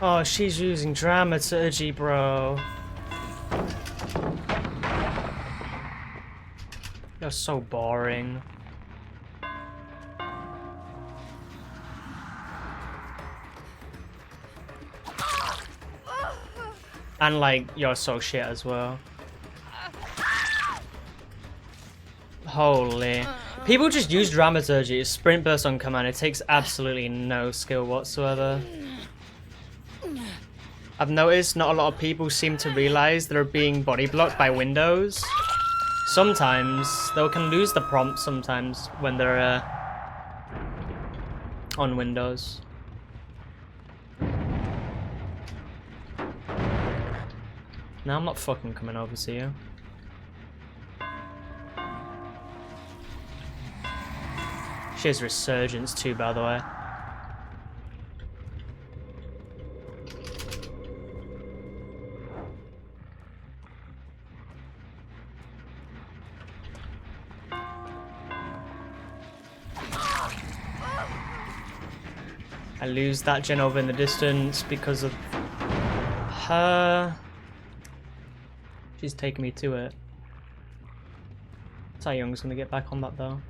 Oh, she's using dramaturgy, bro. You're so boring. And like, you're so shit as well. Holy. People just use dramaturgy, sprint burst on command. It takes absolutely no skill whatsoever. I've noticed not a lot of people seem to realize they're being body blocked by windows. Sometimes they can lose the prompt sometimes when they're on Windows. No, I'm not fucking coming over to you. She has Resurgence too, by the way. I lose that gen over in the distance because of her. She's taking me to it. Tai Young's gonna get back on that though.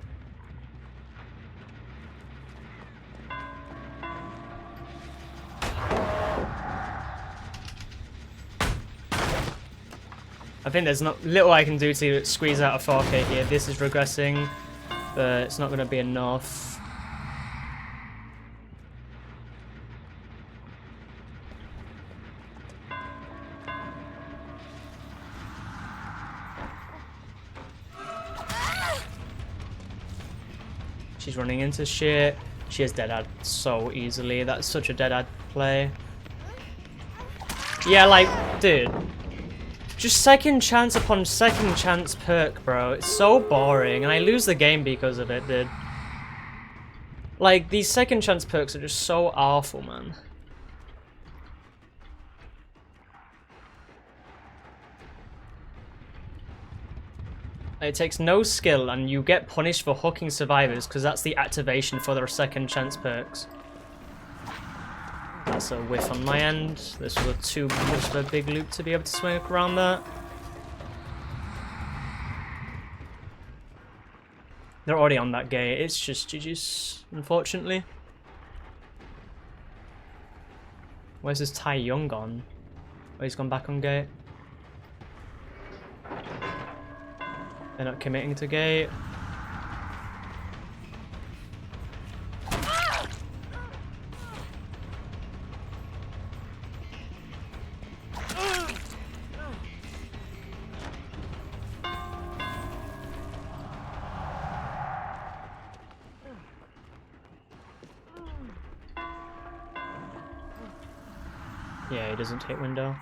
I think there's not little I can do to squeeze out a 4K here. This is regressing, but it's not gonna be enough. She's running into shit. She has dead-ad so easily. That's such a dead-ad play. Yeah, like, dude. Just second chance upon second chance perk, bro. It's so boring. And I lose the game because of it, dude. Like, these second chance perks are just so awful, man. It takes no skill, and you get punished for hooking survivors because that's the activation for their second chance perks. That's a whiff on my end. This was too much of a big loop to be able to swing around that. They're already on that gate. It's just GG's, unfortunately. Where's this Tai Young gone? Oh, he's gone back on gate. They're not committing to gate. Yeah, he doesn't take window.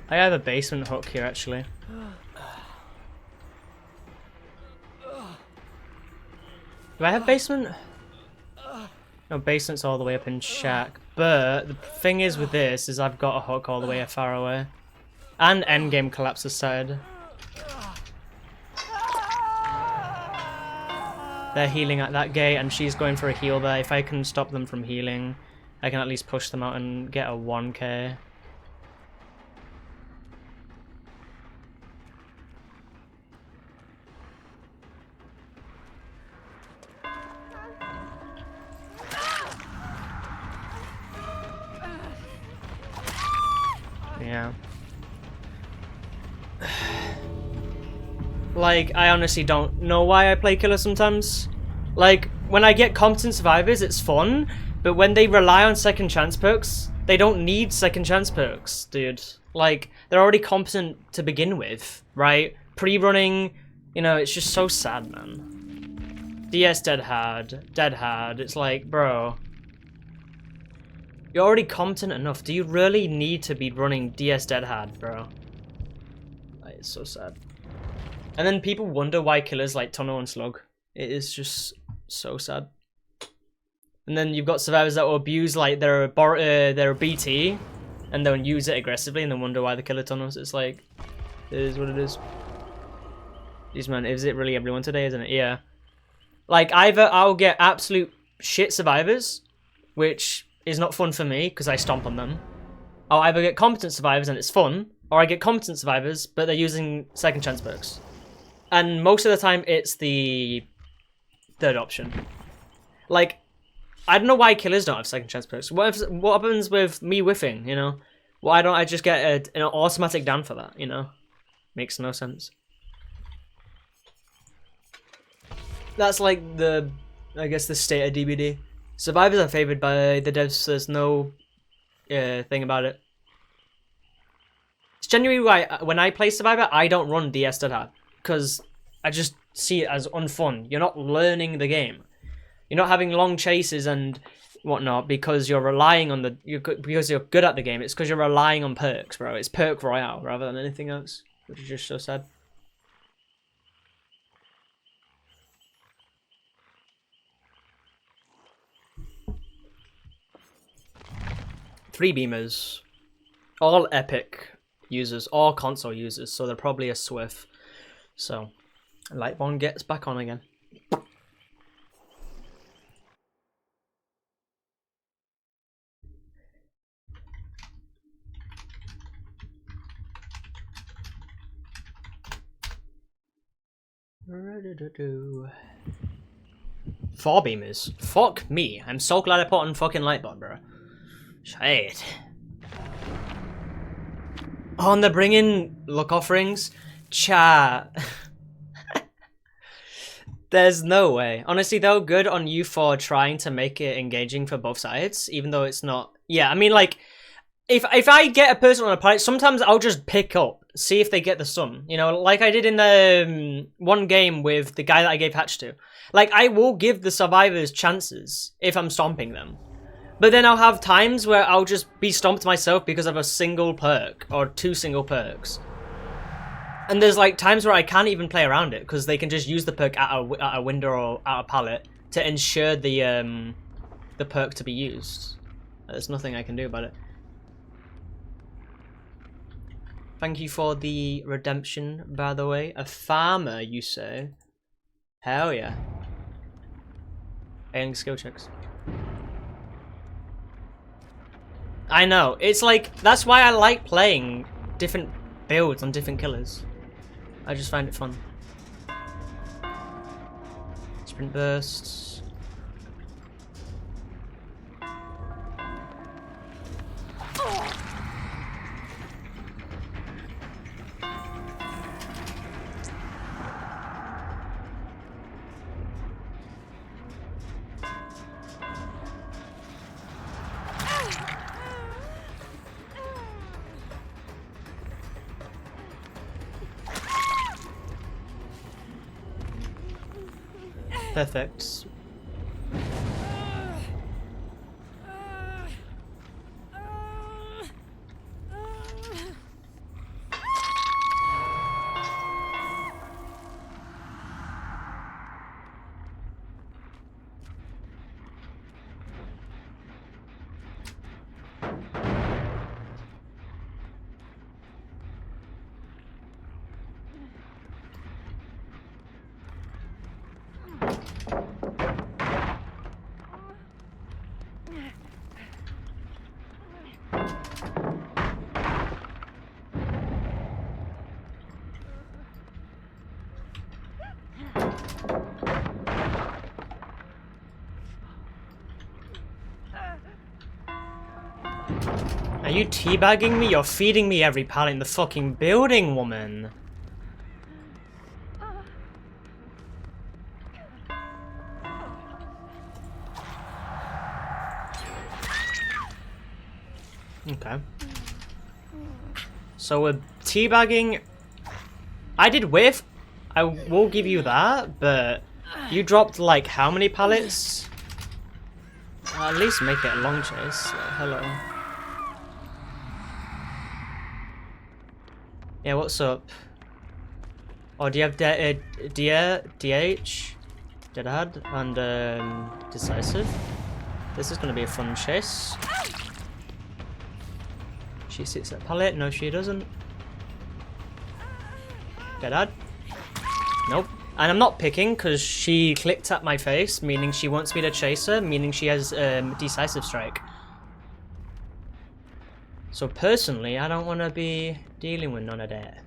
I have a basement hook here, actually. Do I have basement? No, basement's all the way up in shack. But the thing is with this is I've got a hook all the way far away. And endgame collapses side. They're healing at that gate and she's going for a heal there. If I can stop them from healing, I can at least push them out and get a 1k. Yeah. Like, I honestly don't know why I play killer sometimes. Like, when I get competent survivors, it's fun, but when they rely on second chance perks, they don't need second chance perks, dude. Like, they're already competent to begin with, right? Pre-running, you know, it's just so sad, man. DS dead hard. It's like, bro. You're already competent enough. Do you really need to be running DS dead hard, bro? Like, it's so sad. And then people wonder why killers like Tunnel and Slug. It is just so sad. And then you've got survivors that will abuse like their BT and they'll use it aggressively and then wonder why the killer tunnels. It's like, it is what it is. Jeez, man, is it really everyone today, isn't it? Yeah. Like, either I'll get absolute shit survivors, which is not fun for me because I stomp on them. I'll either get competent survivors and it's fun, or I get competent survivors but they're using second chance perks. And most of the time it's the third option. Like, I don't know why killers don't have second chance perks. What happens with me whiffing, you know? Why don't I just get an automatic down for that, you know? Makes no sense. That's like the, I guess, the state of DBD. Survivors are favored by the devs, so there's no thing about it. It's genuinely why when I play Survivor, I don't run DS Dead because I just see it as unfun. You're not learning the game. You're not having long chases and whatnot because you're relying on because you're good at the game. It's because you're relying on perks, bro. It's perk royale rather than anything else, which is just so sad. Three beamers, all epic users, all console users, so they're probably a Swift. So, Lightborn gets back on again. Four beamers. Fuck me. I'm so glad I put on fucking Lightborn, bro. Shit. Oh, and they're bringing luck offerings? Chat. There's no way. Honestly, though, good on you for trying to make it engaging for both sides, even though it's not... Yeah, I mean, like, if I get a person on a pallet, sometimes I'll just pick up, see if they get the stun. You know, like I did in the one game with the guy that I gave Hatch to. Like, I will give the survivors chances if I'm stomping them. But then I'll have times where I'll just be stomped myself because of a single perk or two single perks. And there's like times where I can't even play around it because they can just use the perk at a window or at a pallet to ensure the perk to be used. There's nothing I can do about it. Thank you for the redemption, by the way. A farmer, you say? Hell yeah. Ailing skill checks. I know. It's like, that's why I like playing different builds on different killers. I just find it fun. Sprint bursts. Perfect. Are you teabagging me? You're feeding me every pallet in the fucking building, woman. Okay. So we're teabagging. I did whiff. I will give you that, but you dropped like how many pallets? At least make it a long chase. Hello. Yeah, what's up? Oh, do you have DH? Deadad and Decisive? This is gonna be a fun chase. She sits at pallet. No, she doesn't. Deadad? Nope. And I'm not picking because she clicked at my face, meaning she wants me to chase her, meaning she has Decisive Strike. So personally, I don't want to be dealing with none of that.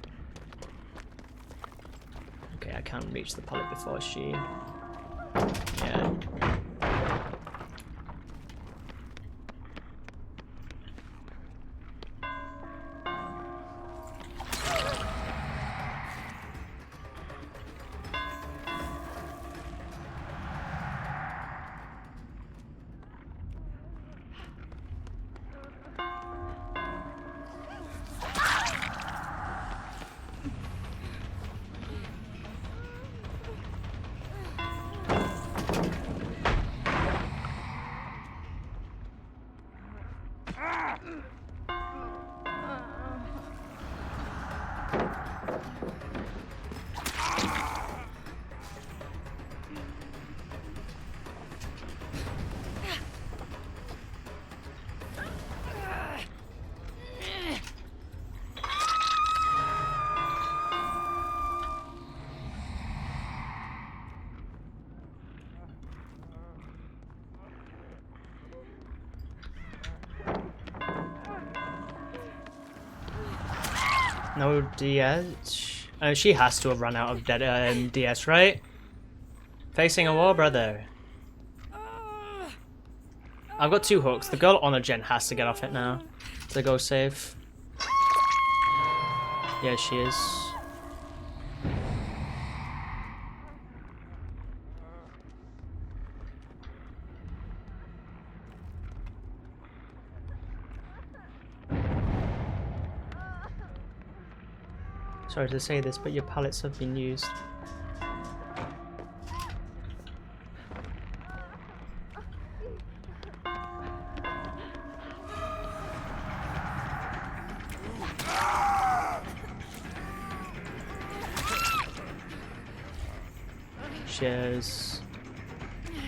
Okay, I can't reach the pallet before she... Yeah. No DS. She has to have run out of dead DS, right? Facing a wall, brother. I've got 2 hooks. The girl on a gen has to get off it now to go safe. Yeah, she is. Sorry to say this, but your pallets have been used. Cheers.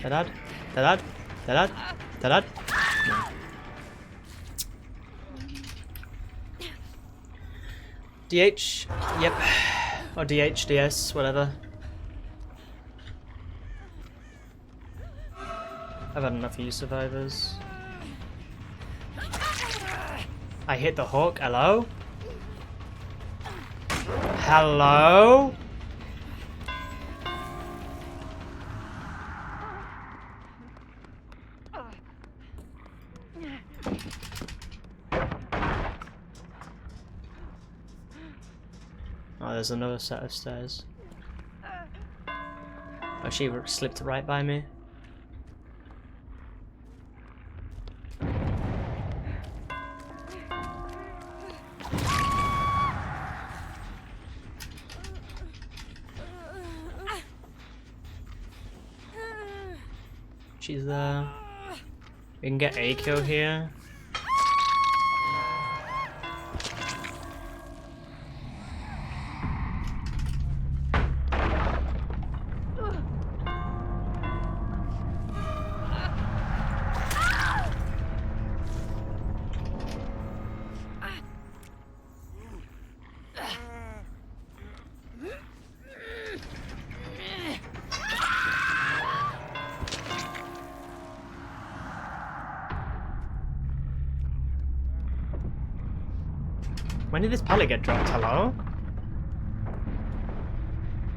Dad? Dad? Dad? Dad? No. DH? Yep. Or DH, DS, whatever. I've had enough of you survivors. I hit the hook. Hello? Hello? Oh, there's another set of stairs. Oh, she slipped right by me. She's there. We can get a kill here. When did this pallet get dropped? Hello?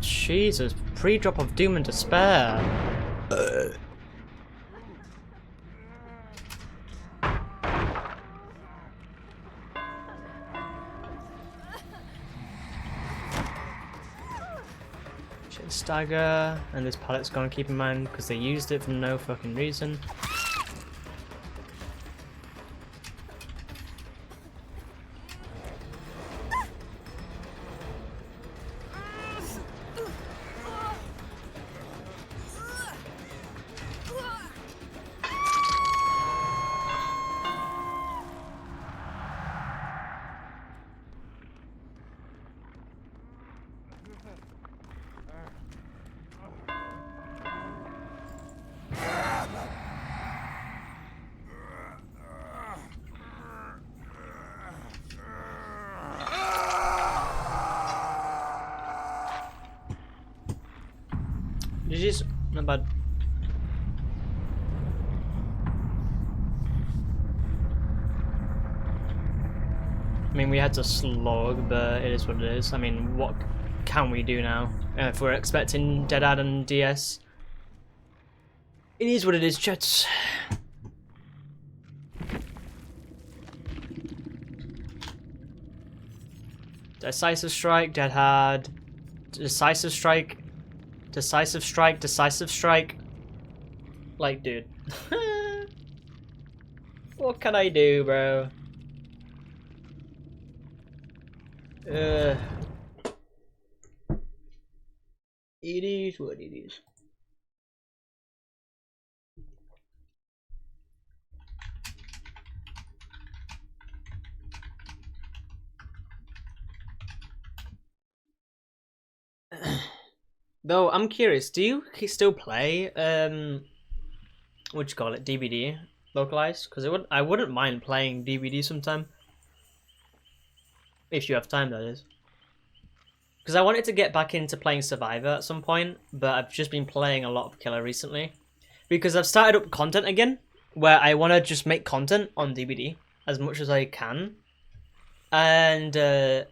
Jesus, pre-drop of doom and despair. Shit, stagger, and this pallet's gonna keep in mind because they used it for no fucking reason. GG's, not bad. I mean, we had to slog, but it is what it is. I mean, what can we do now? If we're expecting Deadad and DS, it is what it is, chats. Decisive strike, Deadad. Decisive strike. Decisive strike, decisive strike. Like, dude. What can I do, bro? It is what it is. Though I'm curious, do you still play what you call it, DVD localized? Because I wouldn't mind playing DVD sometime. If you have time, that is. Because I wanted to get back into playing Survivor at some point, but I've just been playing a lot of Killer recently. Because I've started up content again, where I want to just make content on DVD as much as I can. And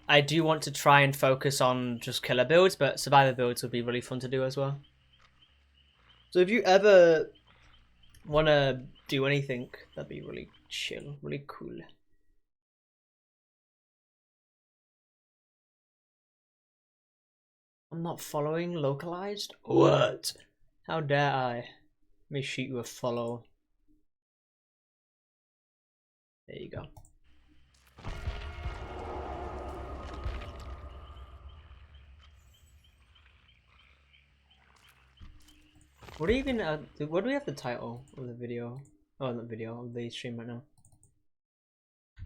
I do want to try and focus on just killer builds, but survivor builds would be really fun to do as well. So if you ever want to do anything, that'd be really chill, really cool. I'm not following localized? What? How dare I? Let me shoot you a follow. There you go. What do you even? What do we have the title of the video? Oh, not video of the stream right now.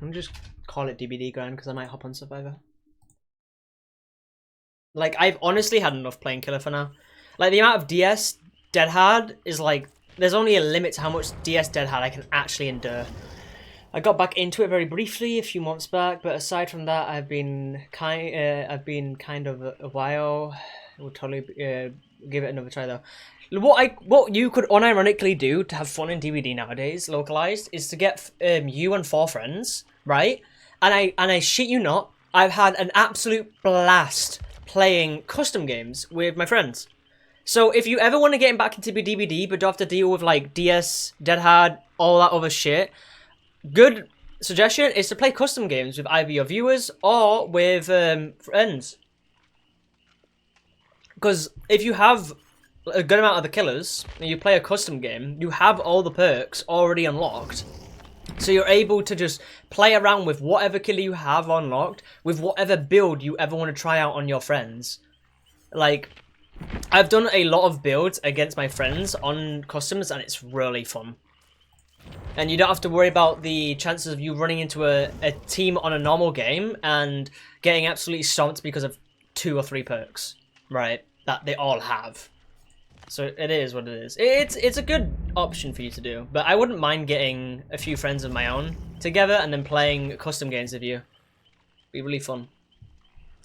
I'm just call it DBD grind because I might hop on Survivor. Like I've honestly had enough playing killer for now. Like the amount of DS dead hard is like there's only a limit to how much DS dead hard I can actually endure. I got back into it very briefly a few months back, but aside from that, I've been kind of a while. We'll totally give it another try though. What you could unironically do to have fun in DVD nowadays, localized, is to get you and 4 friends, right? And I shit you not, I've had an absolute blast playing custom games with my friends. So if you ever want to get back into DVD but don't have to deal with like DS, Dead Hard, all that other shit, good suggestion is to play custom games with either your viewers or with friends. Because if you have a good amount of the killers and you play a custom game, you have all the perks already unlocked. So you're able to just play around with whatever killer you have unlocked, with whatever build you ever want to try out on your friends. Like, I've done a lot of builds against my friends on customs and it's really fun. And you don't have to worry about the chances of you running into a team on a normal game and getting absolutely stomped because of 2 or 3 perks, right? That they all have. So it is what it is. It's a good option for you to do, but I wouldn't mind getting a few friends of my own together and then playing custom games with you. Be really fun.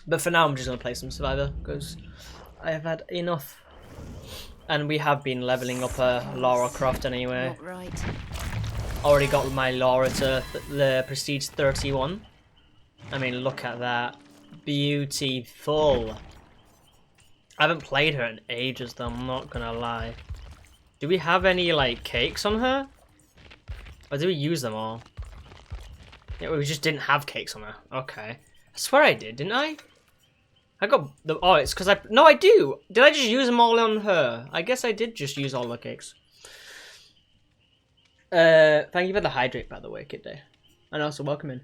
But for now, I'm just gonna play some Survivor because I have had enough. And we have been leveling up Lara Croft anyway. Not right. Already got my Lara to the Prestige 31. I mean, look at that. Beautiful. I haven't played her in ages though, I'm not gonna lie. Do we have any like cakes on her? Or did we use them all? Yeah, we just didn't have cakes on her. Okay. I swear I did, didn't I? I got the oh, it's because no, I do. Did I just use them all on her? I guess I did just use all the cakes. Thank you for the hydrate, by the way, Kid Day, and also welcome in.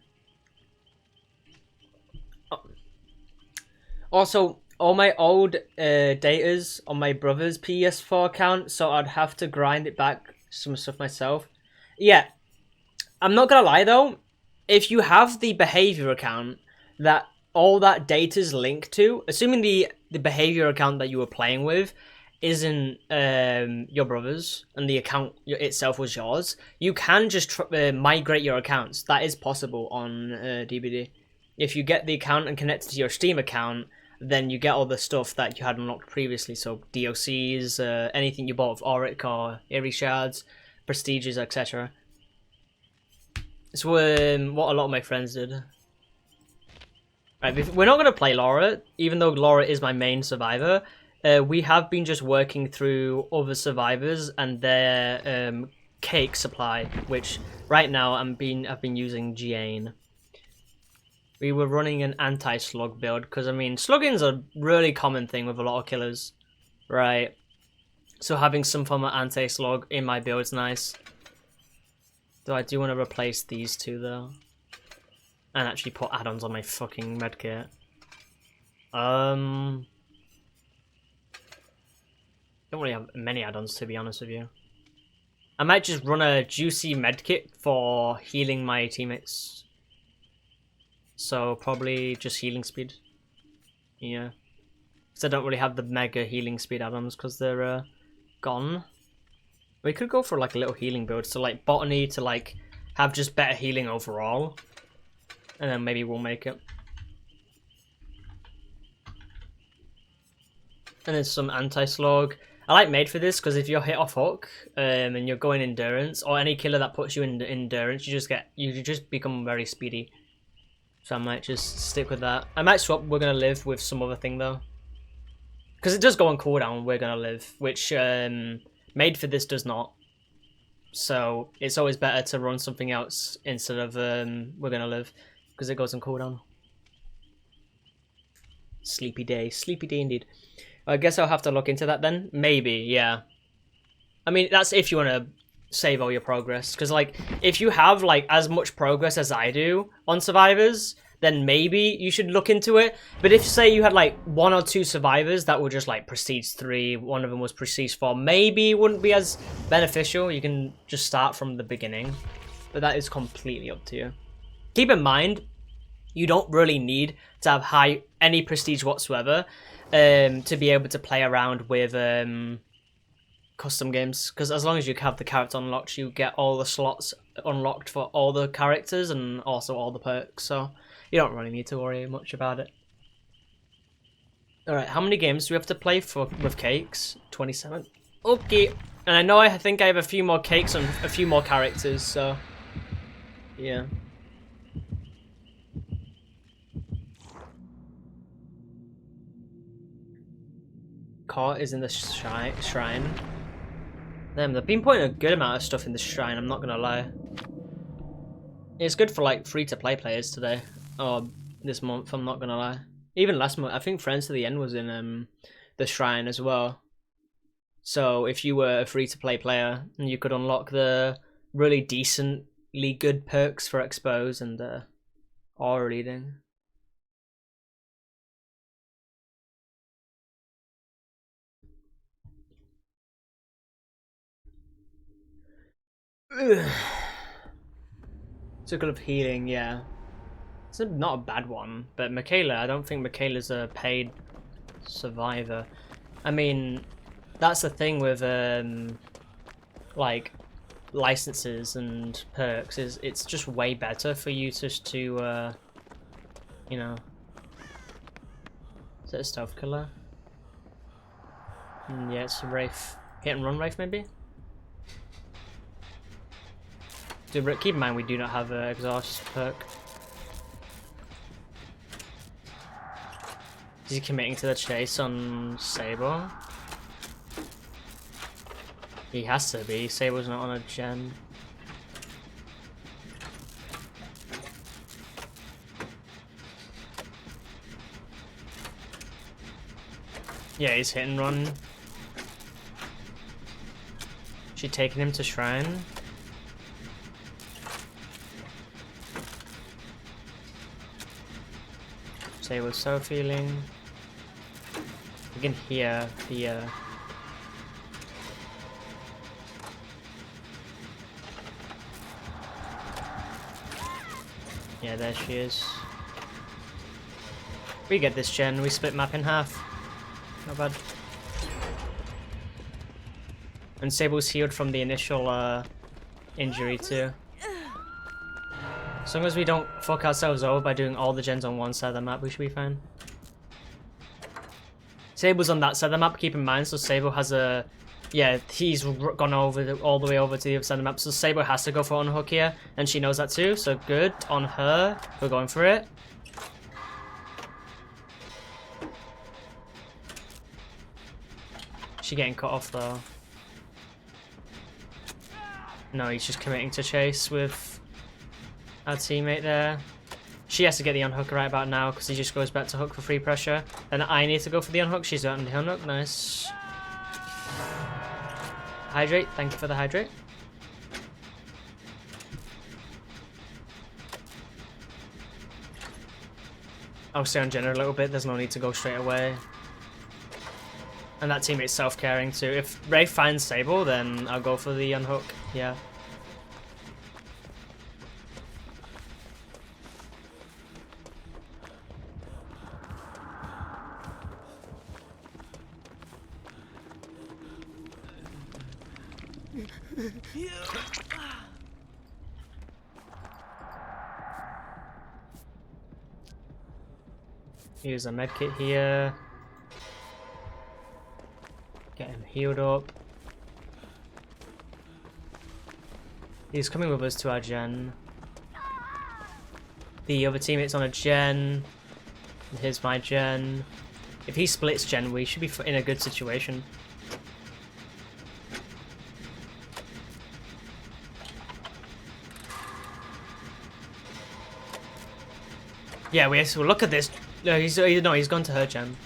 Oh. Also, all my old datas on my brother's PS4 account, so I'd have to grind it back some stuff myself. Yeah, I'm not gonna lie though. If you have the behavior account that all that data's linked to, assuming the behavior account that you were playing with isn't your brother's and the account itself was yours, you can just migrate your accounts. That is possible on DBD. If you get the account and connect it to your Steam account, then you get all the stuff that you had unlocked previously. So DLCs, anything you bought of Auric or Eerie Shards, Prestiges, etc. It's what a lot of my friends did. Right, we're not going to play Laura, even though Laura is my main survivor. We have been just working through other survivors and their cake supply, which right now I've been using Jane. We were running an anti-slug build because I mean slugging's a really common thing with a lot of killers, right? So having some form of anti-slug in my build's nice. Though I do want to replace these two though, and actually put add-ons on my fucking medkit. Don't really have many add-ons to be honest with you. I might just run a juicy medkit for healing my teammates. So probably just healing speed. Yeah. Because I don't really have the mega healing speed add-ons because they're gone. We could go for like a little healing build. So like botany to like have just better healing overall. And then maybe we'll make it. And then some anti-slug. I like made for this because if you're hit off hook and you're going endurance, or any killer that puts you in endurance, you just become very speedy. So I might just stick with that. I might swap We're Gonna Live with some other thing though. Because it does go on cooldown, We're Gonna Live, which Made for this does not. So it's always better to run something else instead of We're Gonna Live, because it goes on cooldown. Sleepy day indeed. I guess I'll have to look into that then. Maybe, yeah. I mean, that's if you want to save all your progress, because like if you have like as much progress as I do on survivors, then maybe you should look into it. But if say you had like 1 or 2 survivors that were just like prestige 3, one of them was prestige 4, maybe it wouldn't be as beneficial. You can just start from the beginning, but that is completely up to you. Keep in mind, you don't really need to have any prestige whatsoever to be able to play around with custom games, because as long as you have the character unlocked, you get all the slots unlocked for all the characters and also all the perks, so you don't really need to worry much about it. Alright, how many games do we have to play with cakes? 27. Okay, and I think I have a few more cakes and a few more characters, so yeah. Cart is in the shrine. Damn, they've been putting a good amount of stuff in the shrine, I'm not gonna lie. It's good for like free-to-play players today. Or this month, I'm not gonna lie. Even last month, I think Friends to the End was in the shrine as well. So if you were a free-to-play player, you could unlock the really decently good perks for Expose and aura reading. Circle of Healing, yeah. It's not a bad one, but Michaela, I don't think Michaela's a paid survivor. I mean, that's the thing with like licenses and perks, is it's just way better for you just to you know. Is it a stealth killer? Yeah, it's a Wraith. Hit and run Wraith maybe? Keep in mind we do not have an exhaust perk. Is he committing to the chase on Sable? He has to be. Sable's not on a gen. Yeah, he's hit and run. She taking him to shrine? Sable's so feeling. You can hear the yeah, there she is. We get this gen, we split map in half. Not bad. And Sable's healed from the initial injury too. As long as we don't fuck ourselves over by doing all the gens on one side of the map, we should be fine. Sable's on that side of the map, keep in mind, so Sable has a... Yeah, he's gone over all the way over to the other side of the map, so Sable has to go for unhook here, and she knows that too, so good on her. We're going for it. She getting cut off though. No, he's just committing to chase with our teammate there. She has to get the unhook right about now because he just goes back to hook for free pressure. Then I need to go for the unhook. She's on the unhook. Nice. Hydrate. Thank you for the hydrate. I'll stay on Jenna a little bit. There's no need to go straight away. And that teammate's self-caring too. If Ray finds Sable, then I'll go for the unhook. Yeah. Use a medkit here. Get him healed up. He's coming with us to our gen. the other teammates on a gen. Here's my gen. If he splits gen, we should be in a good situation. Yeah, we have to look at this. No, he's gone to her gen.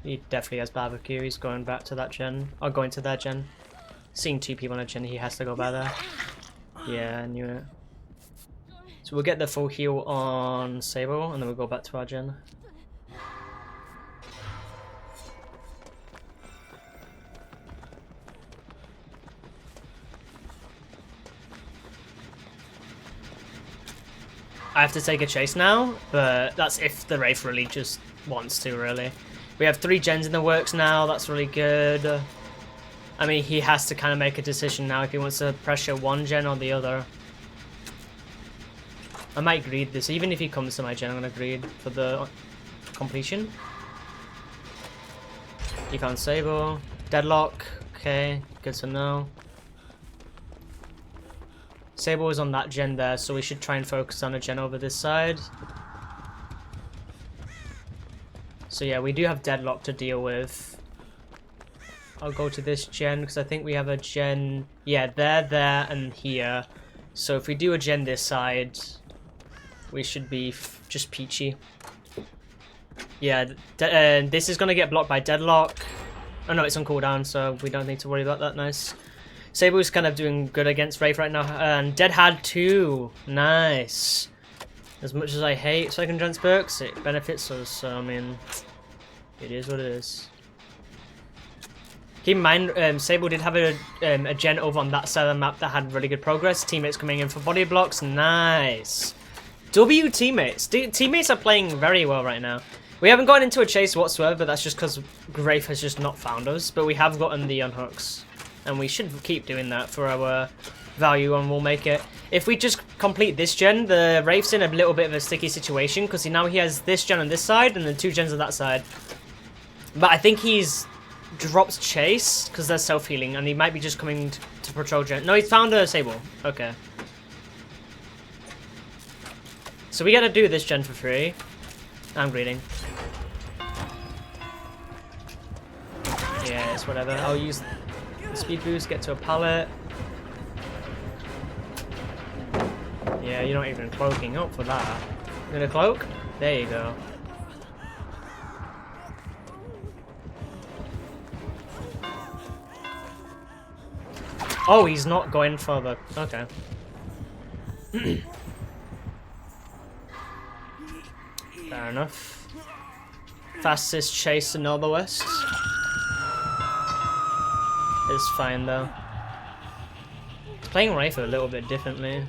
He definitely has barbecue. He's going back to that gen. Or going to that gen. Seeing 2 people on a gen, he has to go by there. Yeah, I knew it. So we'll get the full heal on Sable, and then we'll go back to our gen. I have to take a chase now, but that's if the Wraith really just wants to, really. We have 3 gens in the works now, that's really good. I mean, he has to kind of make a decision now if he wants to pressure one gen or the other. I might greed this, even if he comes to my gen, I'm going to greed for the completion. He found Sable. Deadlock, okay, good to know. Sable is on that gen there, so we should try and focus on a gen over this side. So yeah, we do have Deadlock to deal with. I'll go to this gen, because I think we have a gen... Yeah, there, and here. So if we do a gen this side, we should be just peachy. Yeah, this is going to get blocked by Deadlock. Oh no, it's on cooldown, so we don't need to worry about that, nice. Sable's kind of doing good against Wraith right now, and Dead had 2. Nice. As much as I hate second gen perks, it benefits us, so I mean, it is what it is. Keep in mind, Sable did have a gen over on that side of the map that had really good progress. Teammates coming in for body blocks, nice. W teammates. Teammates are playing very well right now. We haven't gotten into a chase whatsoever, but that's just because Wraith has just not found us, but we have gotten the unhooks. And we should keep doing that for our value, and we'll make it. If we just complete this gen, the Wraith's in a little bit of a sticky situation, because now he has this gen on this side, and then 2 gens on that side. But I think he's dropped chase, because they're self-healing, and he might be just coming to patrol gen. No, he's found a Sable. Okay. So we gotta do this gen for free. I'm greeting. Yeah, it's whatever. I'll use... Speed boost, get to a pallet. Yeah, you're not even cloaking up for that. You gonna cloak? There you go. Oh, he's not going for the... Okay. Fair enough. Fastest chase in Nova West. It's fine though. He's playing Wraith a little bit differently.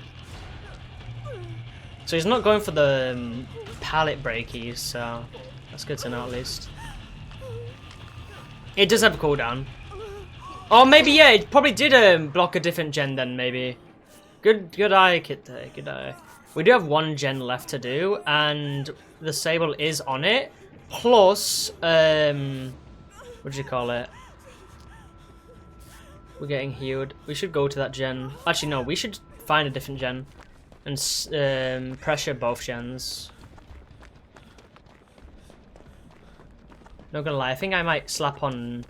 So he's not going for the pallet breakies, so that's good to know at least. It does have a cooldown. Oh, maybe yeah, it probably did block a different gen then, maybe. Good eye, Kit. Good eye. We do have 1 gen left to do, and the Sable is on it. Plus, what do you call it? We're getting healed. We should go to that gen. Actually, no, we should find a different gen and pressure both gens. Not gonna lie, I think I might slap on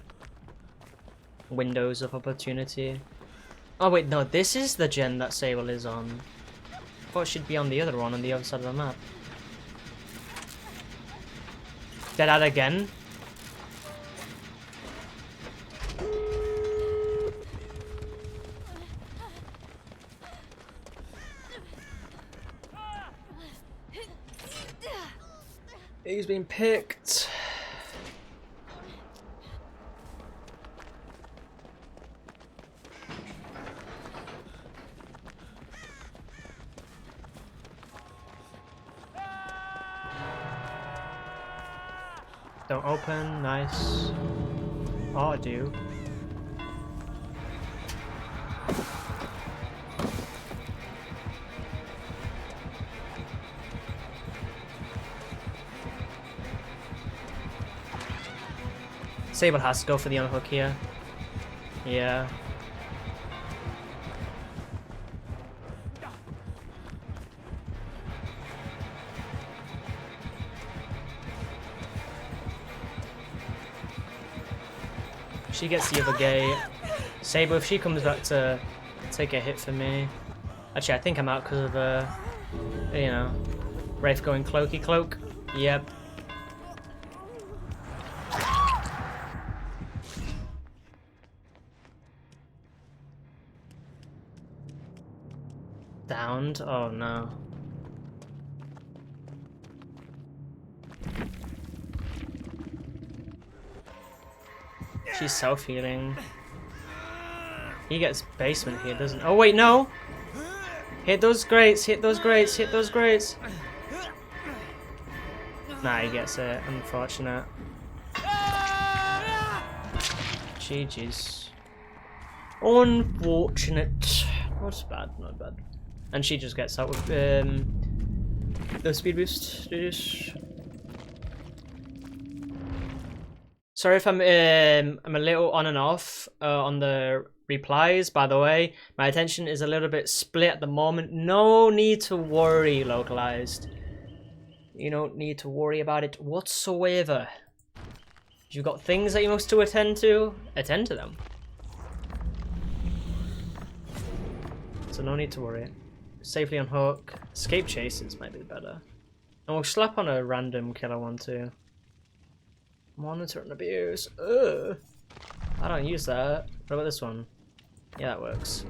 Windows of Opportunity. Oh wait, no, this is the gen that Sable is on. I thought it should be on the other one, on the other side of the map. Dead out again. He's been picked. Don't open, nice. Oh, I do. Sable has to go for the unhook here. Yeah. She gets the other gate. Sable, if she comes back to take a hit for me. Actually, I think I'm out because of, you know, Wraith going cloaky cloak. Yep. Downed? Oh no. She's self-healing. He gets basement here, doesn't? Oh wait, no! Hit those grates, hit those grates, hit those grates. Nah, he gets it. Unfortunate. GG's. Unfortunate. Not bad, not bad. And she just gets out with the speed boost. Sorry if I'm a little on and off on the replies. By the way, my attention is a little bit split at the moment. No need to worry, localized. You don't need to worry about it whatsoever. If you've got things that you must to attend to them. So no need to worry. Safely on hook. Escape chases might be better. And we'll slap on a random killer one too. Monitor and abuse. Ugh. I don't use that. What about this one? Yeah, that works.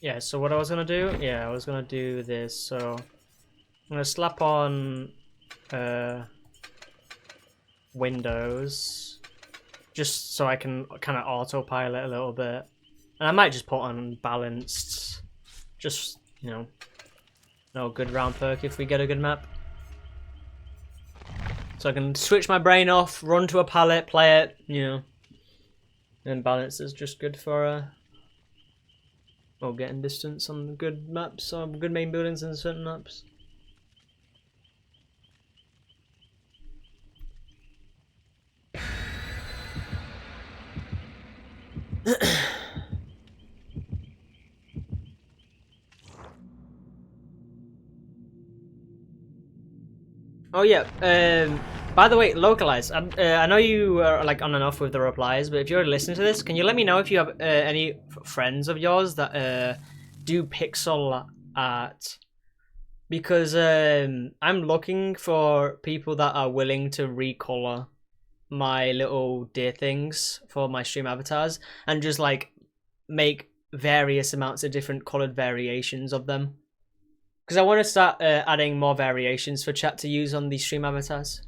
Yeah, so what I was gonna do, I was gonna do this, so I'm gonna slap on Windows just so I can kind of autopilot a little bit. And I might just put on balanced, just, you know, no good round perk if we get a good map. So I can switch my brain off, run to a pallet, play it, you know. And balance is just good for or getting distance on good maps or good main buildings in certain maps. Oh yeah, by the way, localized. I know you are like on and off with the replies, but if you're listening to this, can you let me know if you have any friends of yours that do pixel art? Because I'm looking for people that are willing to recolor my little deer things for my stream avatars and just like make various amounts of different colored variations of them. Because I want to start adding more variations for chat to use on these stream avatars.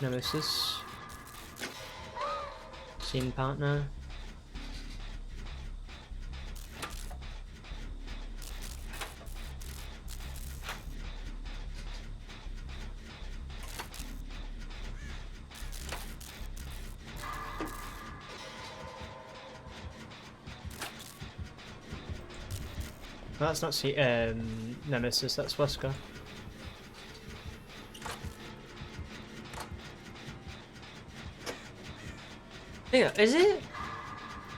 Nemesis. Scene partner. That's not Nemesis, that's Wesker. Yeah, is it?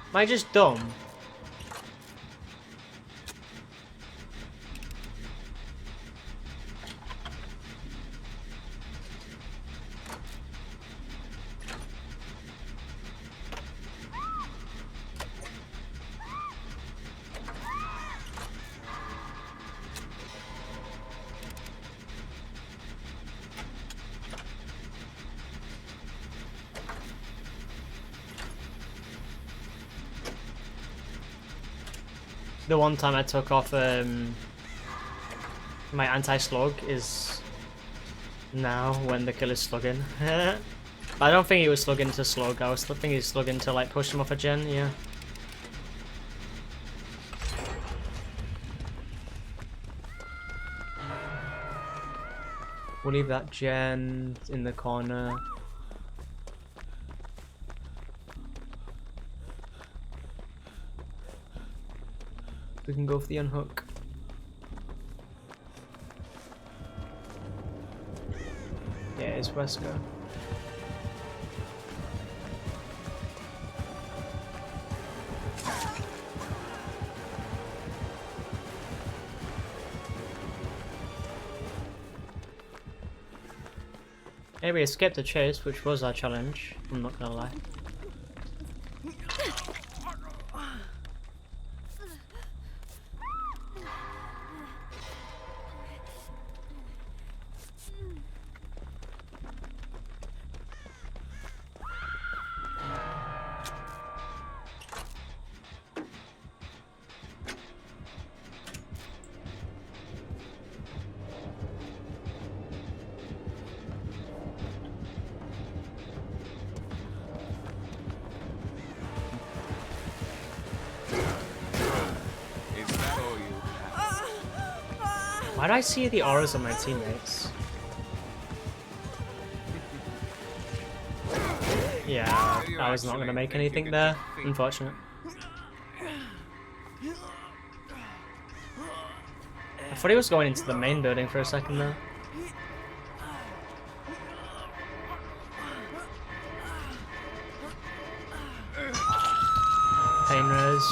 Am I just dumb? the one time I took off my anti-slug is now when the killer's slugging. But I don't think he was slugging to slug. I was thinking he was slugging to like push him off a gen. Yeah. We'll leave that gen in the corner. We can go for the unhook. Yeah, it's Wesker. Maybe we escaped the chase, which was our challenge. I'm not gonna lie. Why do I see the auras of my teammates? Yeah, I was not going to make anything there. Unfortunate. I thought he was going into the main building for a second there. Pain res.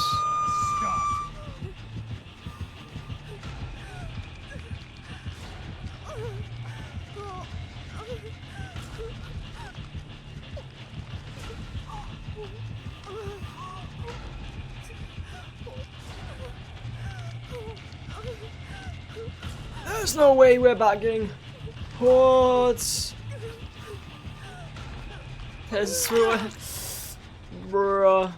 There's no way we're bagging. What? There's bruh.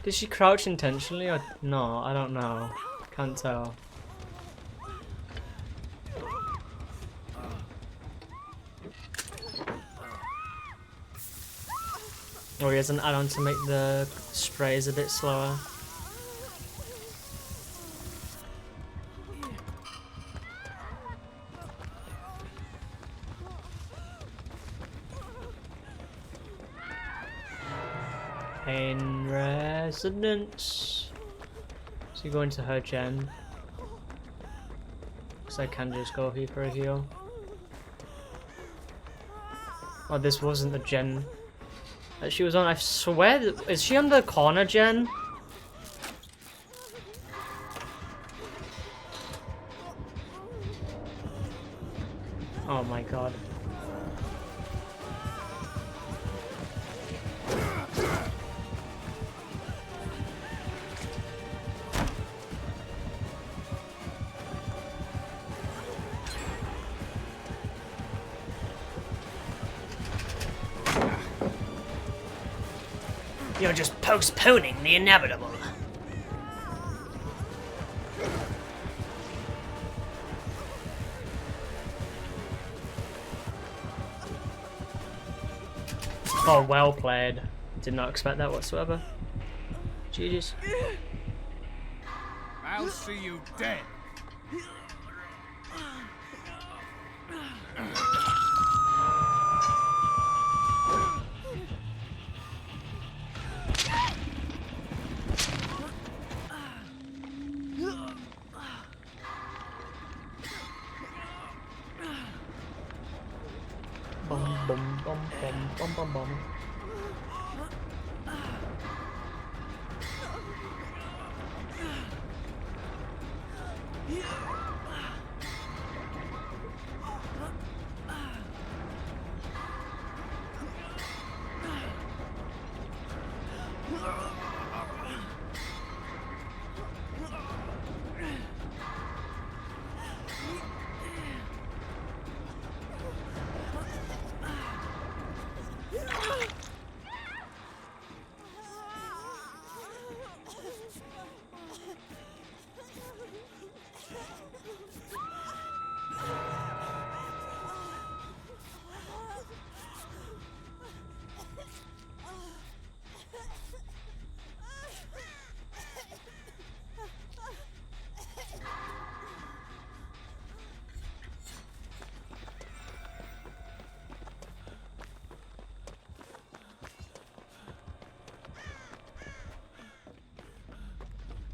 Did she crouch intentionally or no? I don't know. Can't tell. Or he has an add-on to make the sprays a bit slower. Pain Resonance. So you go into her gen. Because I can just go here for a heal. Oh, this wasn't the gen that she was on. I swear, is she on the corner gen? Oh my god. You're just postponing the inevitable. Oh, well played. Did not expect that whatsoever. GG's. I'll see you dead. Bum bum bum bum bum bum bum.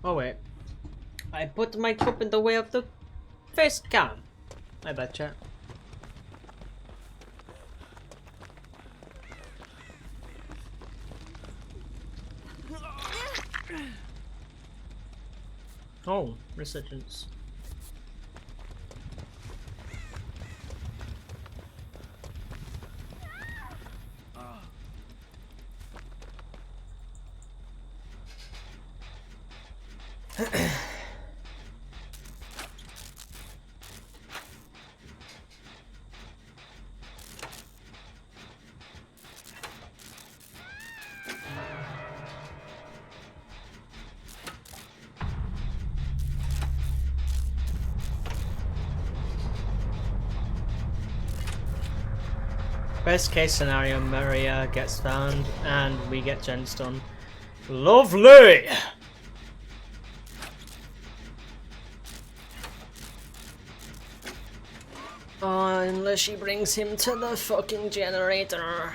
Oh wait. I put my cup in the way of the face cam. I betcha. Oh, resurgence. Best case scenario, Maria gets found and we get gemstone. Lovely! Oh, unless she brings him to the fucking generator.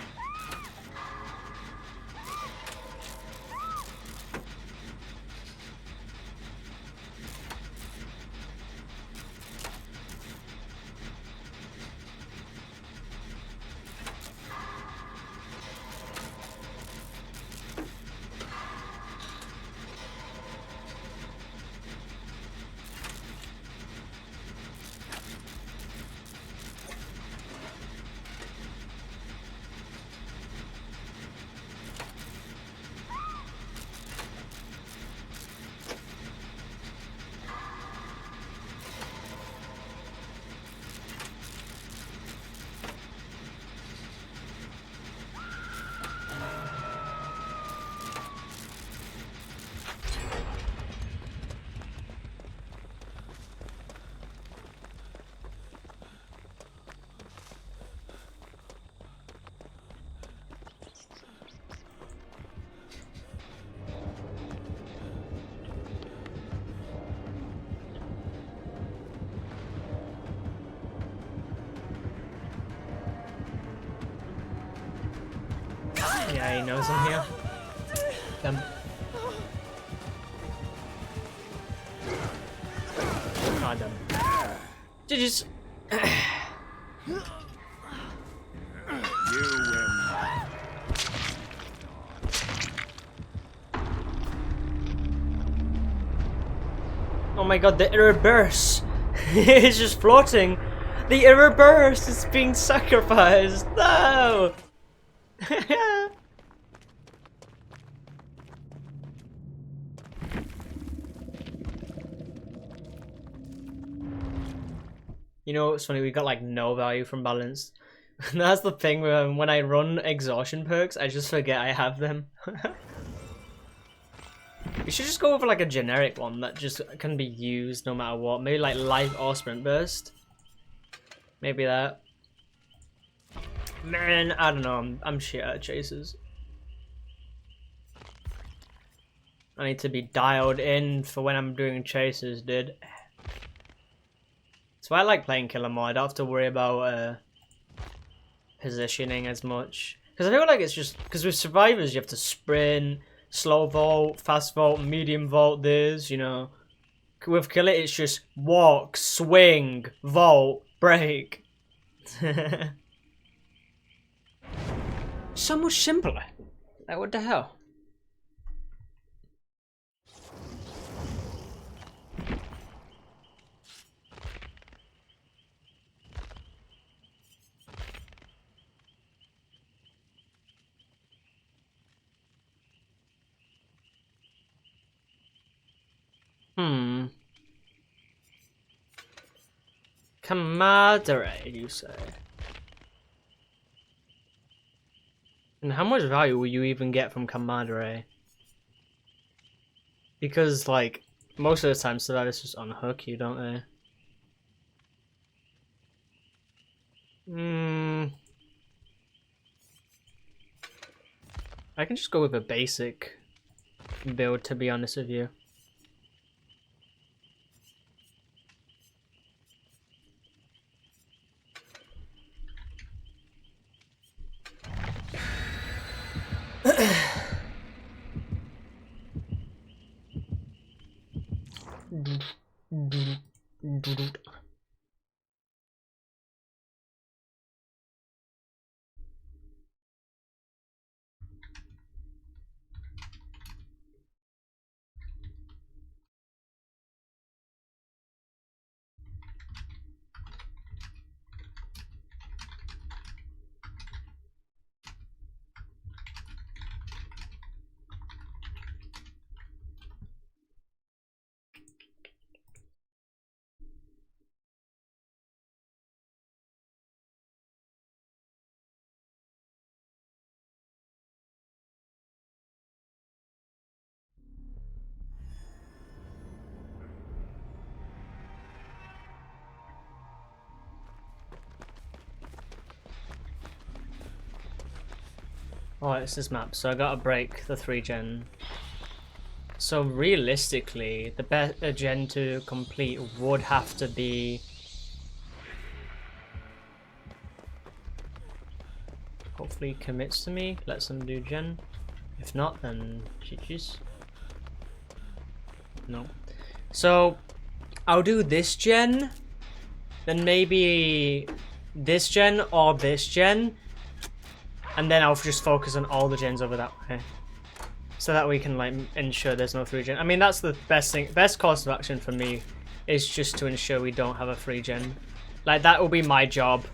Yeah, he knows I'm here. Ah, damn. GG's. Oh my god, the error burst! It's just floating! The error burst is being sacrificed! No! You know, it's funny, we got like no value from balance. That's the thing, when I run exhaustion perks, I just forget I have them. We should just go over like a generic one that just can be used no matter what. Maybe like life or sprint burst. Maybe that. Man, I don't know, I'm shit at chases. I need to be dialed in for when I'm doing chases, dude. That's why I like playing killer more. I don't have to worry about positioning as much. Because I feel like it's just... Because with survivors, you have to sprint, slow vault, fast vault, medium vault, this, you know. With killer, it's just walk, swing, vault, break. So much simpler. Like, what the hell? Camaraderie, you say? And how much value will you even get from camaraderie? Because, like, most of the time survivors just unhook you, don't they? I can just go with a basic build, to be honest with you. Oh, it's this map, so I gotta break the 3 gen. So realistically, the best gen to complete would have to be... Hopefully commits to me, lets them do gen. If not, then GG's. No. So, I'll do this gen, then maybe this gen or this gen, and then I'll just focus on all the gens over that way. So that we can like ensure there's no 3 gen. I mean, that's the best thing, best course of action for me is just to ensure we don't have a 3 gen. Like, that will be my job.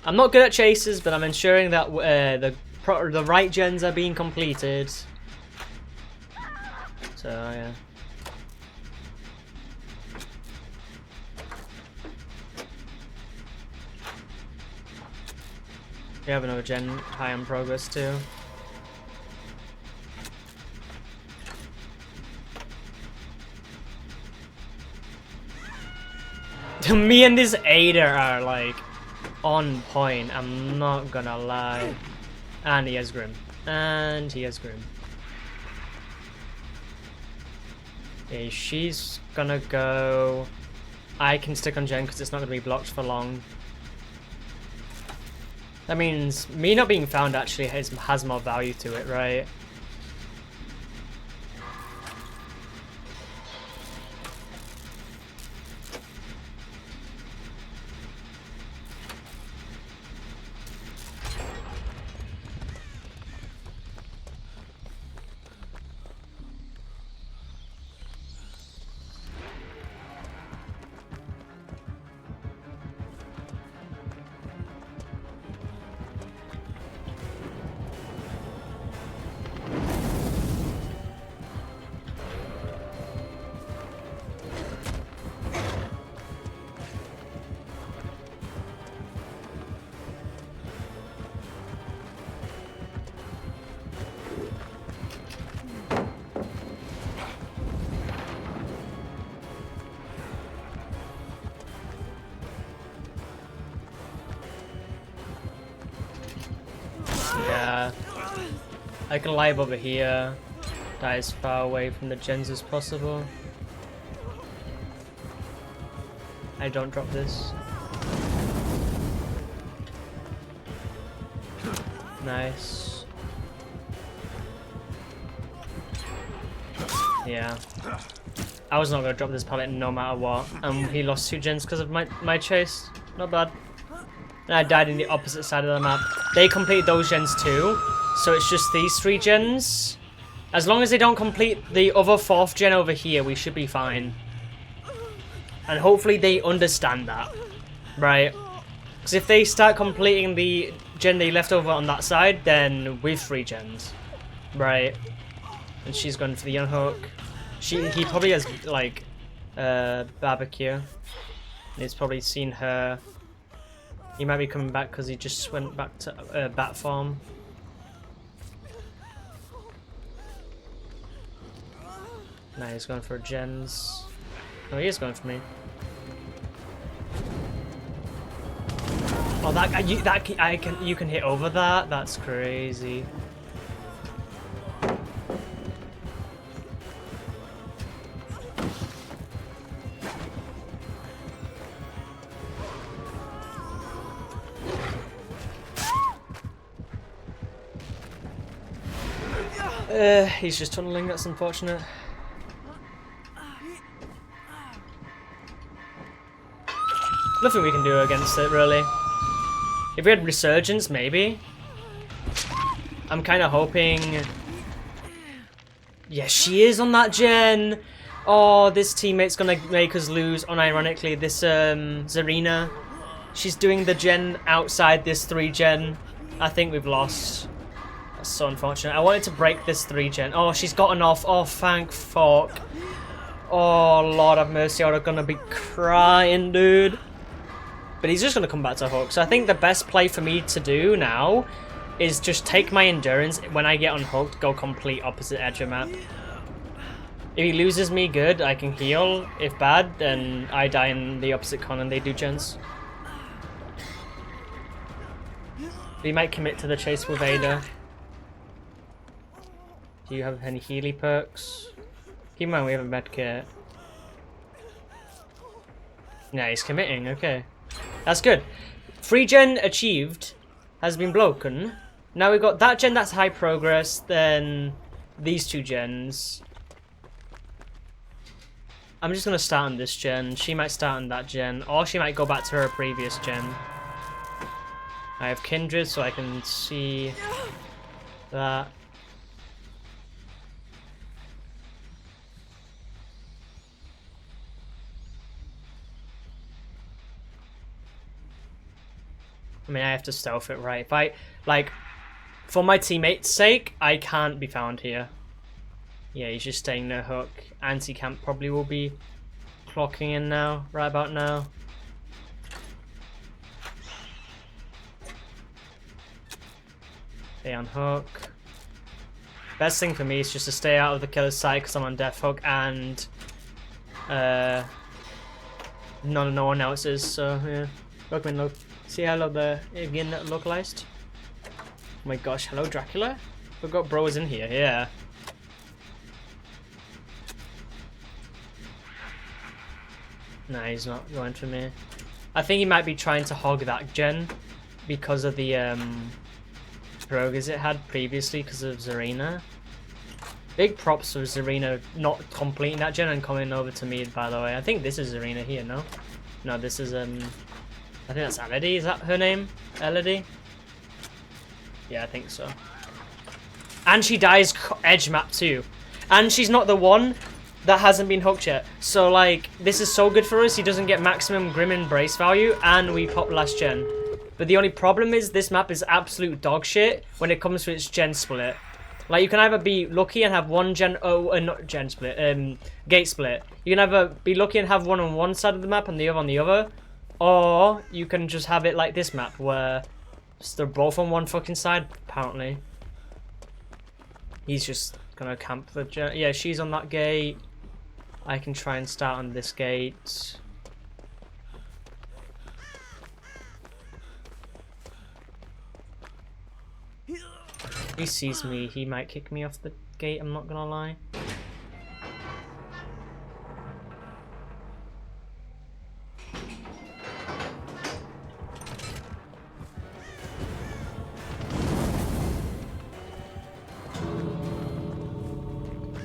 I'm not good at chases, but I'm ensuring that the right gens are being completed. So, yeah. We have another gen high in progress too. Me and this Ada are like on point, I'm not gonna lie. And he has Grim. And he has Grim. Okay, she's gonna go. I can stick on Jen because it's not gonna be blocked for long. That means me not being found actually has more value to it, right? Yeah, I can live over here, that is far away from the gens as possible. I don't drop this. Nice. Yeah. I was not going to drop this pallet no matter what, and he lost 2 gens because of my chase. Not bad. And I died in the opposite side of the map. They completed those gens too, so it's just these 3 gens. As long as they don't complete the other 4th gen over here, we should be fine. And hopefully they understand that, right? Because if they start completing the gen they left over on that side, then we've 3 gens, right? And she's going for the unhook. He probably has like barbecue. He's probably seen her. He might be coming back because he just went back to bat farm. Nah, he's going for gens. Oh, he is going for me. Oh, that guy, you can hit over that. That's crazy. He's just tunneling, that's unfortunate. Nothing we can do against it, really. If we had Resurgence, maybe. I'm kind of hoping... Yeah, she is on that gen! Oh, this teammate's gonna make us lose, unironically. This, Zarina. She's doing the gen outside this 3 gen. I think we've lost. That's so unfortunate. I wanted to break this 3 gen. Oh, she's gotten off. Oh, thank fuck. Oh, Lord have mercy. I'm gonna be crying, dude. But he's just going to come back to hook. So I think the best play for me to do now is just take my endurance. When I get unhooked, go complete opposite edge of map. If he loses me, good. I can heal. If bad, then I die in the opposite con and they do gens. We might commit to the chase with Ada. Do you have any Healy perks? Keep in mind we have a medkit. Yeah, he's committing. Okay. That's good. 3 gen achieved has been broken. Now we've got that gen that's high progress, then these 2 gens. I'm just going to start on this gen. She might start on that gen, or she might go back to her previous gen. I have Kindred, so I can see that. I mean, I have to stealth it, right? If I, like, for my teammate's sake, I can't be found here. Yeah, he's just staying there, hook. Anti-camp probably will be clocking in now, right about now. Stay on hook. Best thing for me is just to stay out of the killer's sight because I'm on death hook and no one else is, so yeah. Look. See how the again localized? Oh my gosh, hello Dracula? Forgot bro is in here, yeah. Nah, he's not going for me. I think he might be trying to hog that gen because of the rogues it had previously because of Zarina. Big props for Zarina not completing that gen and coming over to me, by the way. I think this is Zarina here, no? No, this is I think that's Elodie, is that her name? Elodie? Yeah, I think so. And she dies edge map too. And she's not the one that hasn't been hooked yet. So like, this is so good for us. He doesn't get maximum Grim Embrace value and we pop last gen. But the only problem is this map is absolute dog shit when it comes to its gen split. Like you can either be lucky and have one gen, not gen split, gate split. You can either be lucky and have one on one side of the map and the other on the other. Or you can just have it like this map where they're both on one fucking side, apparently. He's just gonna camp the gen. Yeah, she's on that gate. I can try and start on this gate. If he sees me, he might kick me off the gate, I'm not gonna lie.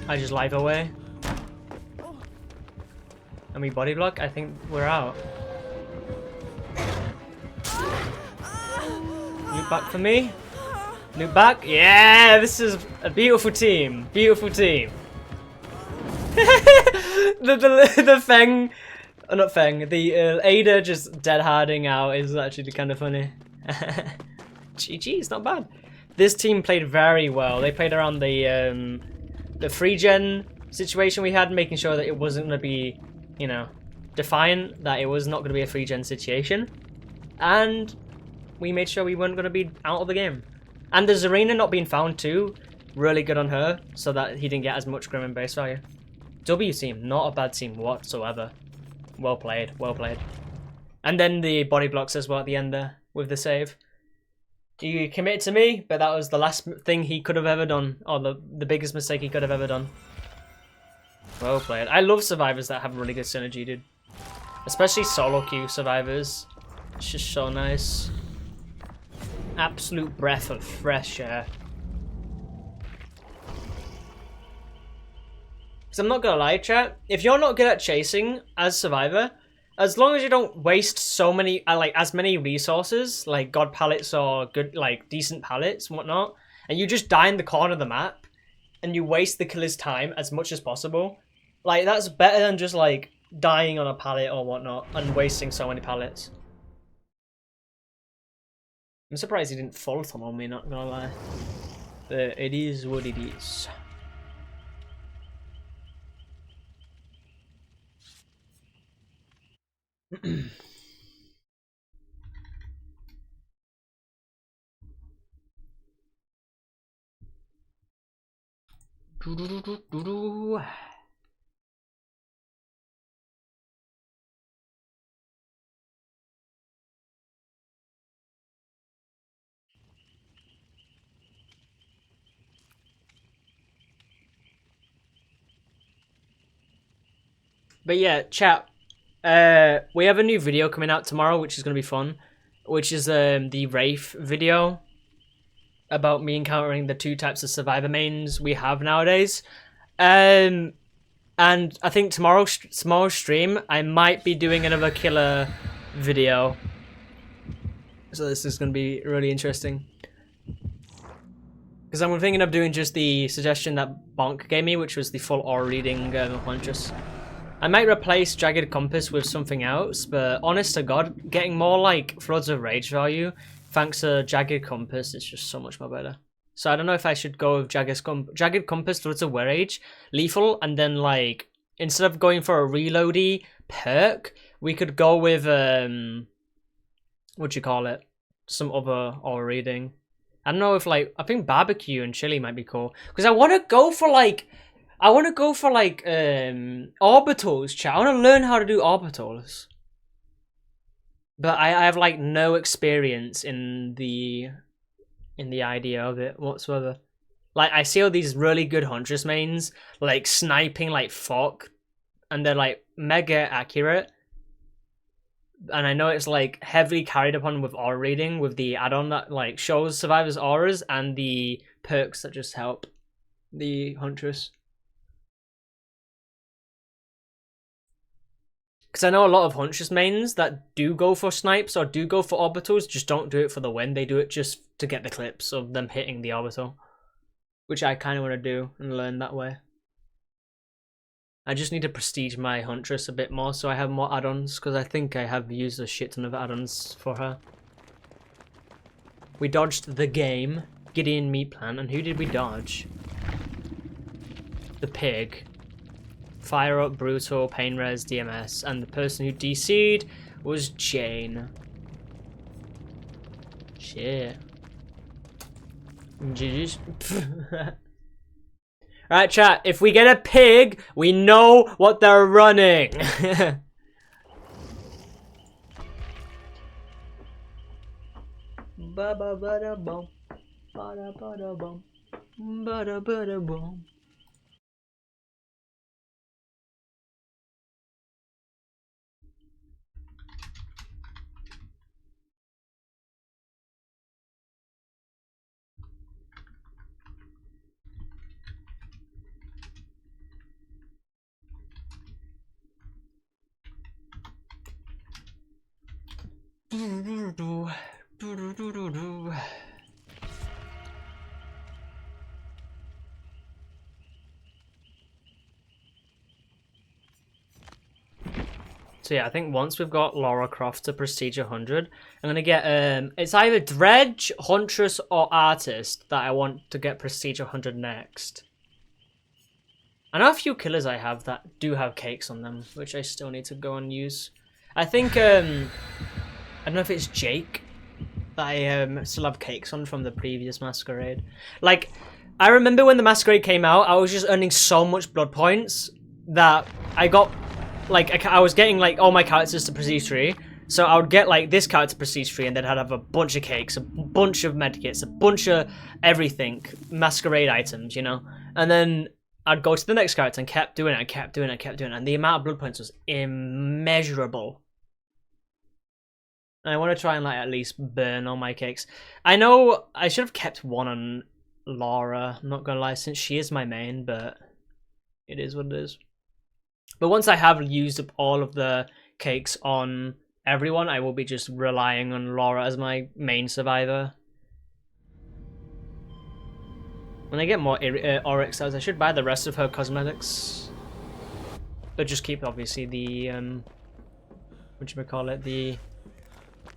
I just live away. And we body block? I think we're out. Loop back for me. Loop back. Yeah, this is a beautiful team. Beautiful team. the Feng, not Feng, the Ada just dead harding out is actually kind of funny. GG, it's not bad. This team played very well. They played around the free gen situation we had, making sure that it wasn't going to be, you know, defiant, that it was not going to be a free gen situation. And we made sure we weren't going to be out of the game. And the Zarina not being found too, really good on her, so that he didn't get as much Grim and base value. W team, not a bad team whatsoever. Well played, well played. And then the body blocks as well at the end there, with the save. He committed to me, but that was the last thing he could have ever done, or the biggest mistake he could have ever done. Well played. I love survivors that have really good synergy, dude. Especially solo queue survivors. It's just so nice. Absolute breath of fresh air. Because I'm not gonna lie, chat, if you're not good at chasing as survivor, as long as you don't waste so many, like as many resources, like god pallets or good, like decent pallets and whatnot, and you just die in the corner of the map, and you waste the killer's time as much as possible. Like that's better than just like dying on a pallet or whatnot and wasting so many pallets. I'm surprised he didn't full thumb on me, not gonna lie. But it is what it is. But yeah, chat. We have a new video coming out tomorrow, which is gonna be fun. Which is the Wraith video about me encountering the 2 types of survivor mains we have nowadays. And I think tomorrow's stream I might be doing another killer video. So this is gonna be really interesting. Because I'm thinking of doing just the suggestion that Bonk gave me, which was the full aura reading Huntress. I might replace Jagged Compass with something else, but honest to God, getting more like Floods of Rage value thanks to Jagged Compass is just so much more better. So I don't know if I should go with Jagged Compass, Floods of Rage, Lethal, and then like, instead of going for a reloady perk, we could go with, what'd you call it? Some other aura reading. I don't know if like, I think barbecue and chili might be cool. Because I want to go for like orbitals, chat. I want to learn how to do orbitals. But I have like no experience in the idea of it whatsoever. Like I see all these really good Huntress mains like sniping like fuck, and they're like mega accurate. And I know it's like heavily carried upon with aura reading with the add-on that like shows survivors' auras and the perks that just help the Huntress. Because I know a lot of Huntress mains that do go for snipes or do go for orbitals just don't do it for the win. They do it just to get the clips of them hitting the orbital. Which I kind of want to do and learn that way. I just need to prestige my Huntress a bit more so I have more add-ons. Because I think I have used a shit ton of add-ons for her. We dodged the game. Gideon Meat Plant. And who did we dodge? The pig. Fire Up, Brutal, Pain Res, DMS, and the person who DC'd was Jane. Shit. GG's. Alright, chat, if we get a pig, we know what they're running. Ba ba ba da bum. Ba da ba da bum. Ba da ba da bum. So yeah, I think once we've got Lara Croft to Prestige 100, I'm gonna get it's either Dredge, Huntress, or Artist that I want to get Prestige 100 next. I know a few killers I have that do have cakes on them, which I still need to go and use. I think I don't know if it's Jake that I still have cakes on from the previous Masquerade. Like, I remember when the Masquerade came out, I was just earning so much blood points that I got, like, I was getting like all my characters to Prestige 3. So I would get like this character Prestige 3 and then I'd have a bunch of cakes, a bunch of medkits, a bunch of everything, Masquerade items, you know? And then I'd go to the next character and kept doing it, and the amount of blood points was immeasurable. And I want to try and like at least burn all my cakes. I know I should have kept one on Laura, I'm not gonna lie, since she is my main, but it is what it is. But once I have used up all of the cakes on everyone, I will be just relying on Laura as my main survivor. When I get more Oryx cells, I should buy the rest of her cosmetics. But just keep, obviously, the, whatchamacallit, the...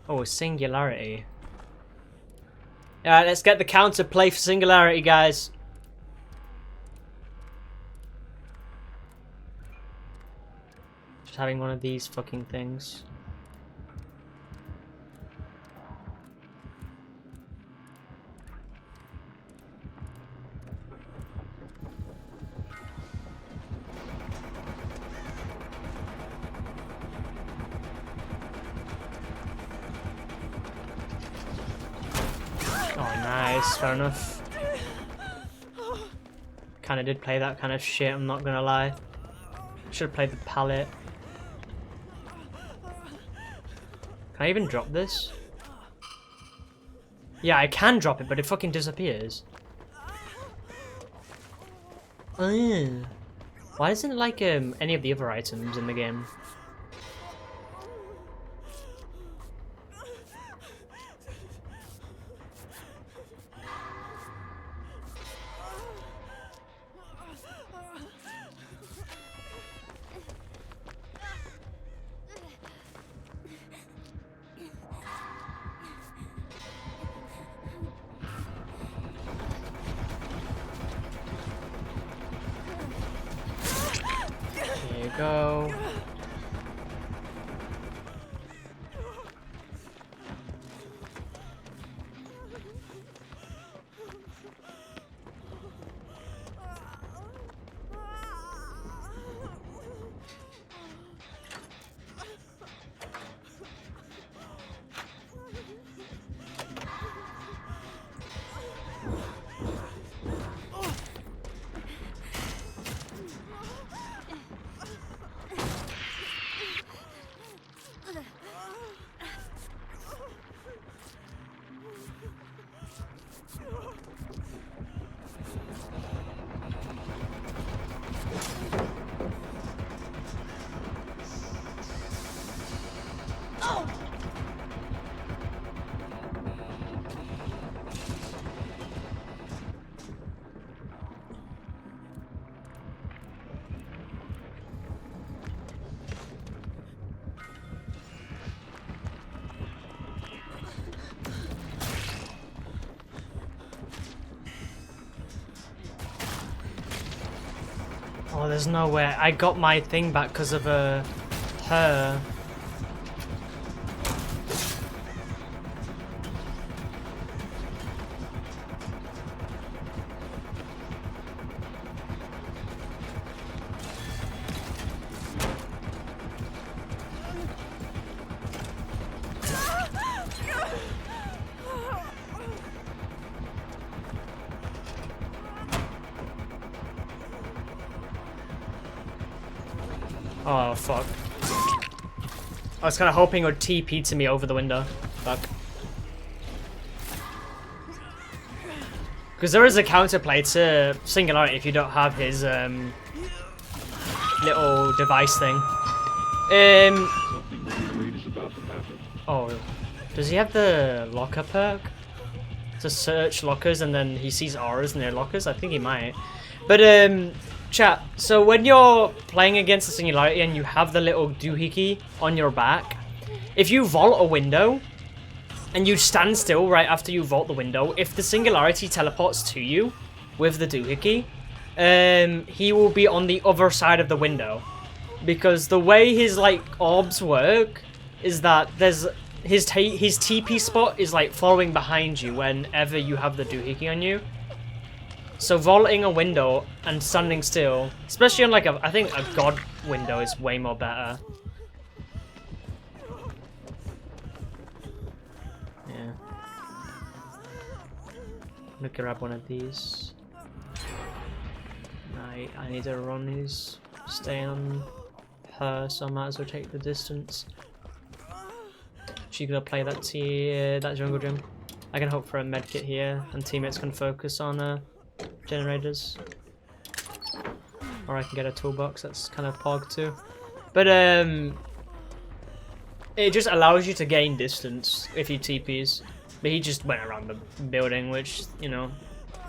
Oh, Singularity. Alright, let's get the counterplay for Singularity, guys. Just having one of these fucking things. Oh, nice. Fair enough. Kinda did play that kind of shit, I'm not gonna lie. Should have played the palette. Can I even drop this? Yeah, I can drop it, but it fucking disappears. Why isn't it like any of the other items in the game? There you go. Oh, there's no way. I got my thing back because of her. Oh, fuck. I was kind of hoping it would TP to me over the window. Fuck. Because there is a counterplay to Singularity if you don't have his little device thing. Oh, does he have the locker perk? To search lockers and then he sees auras near lockers? I think he might. But, chat, so when you're playing against the Singularity and you have the little doohickey on your back, if you vault a window and you stand still right after you vault the window, if the Singularity teleports to you with the doohickey, he will be on the other side of the window. Because the way his, like, orbs work is that there's his TP spot is, like, following behind you whenever you have the doohickey on you. So vaulting a window and standing still, especially on like I think a god window is way more better. Yeah. I'm gonna grab one of these. I need to run these. Stay on her, so I might as well take the distance. She's gonna play that that jungle gym. I can hope for a medkit here, and teammates can focus on generators. Or I can get a toolbox, that's kind of pog too. But It just allows you to gain distance if he TPs. But he just went around the building, which, you know,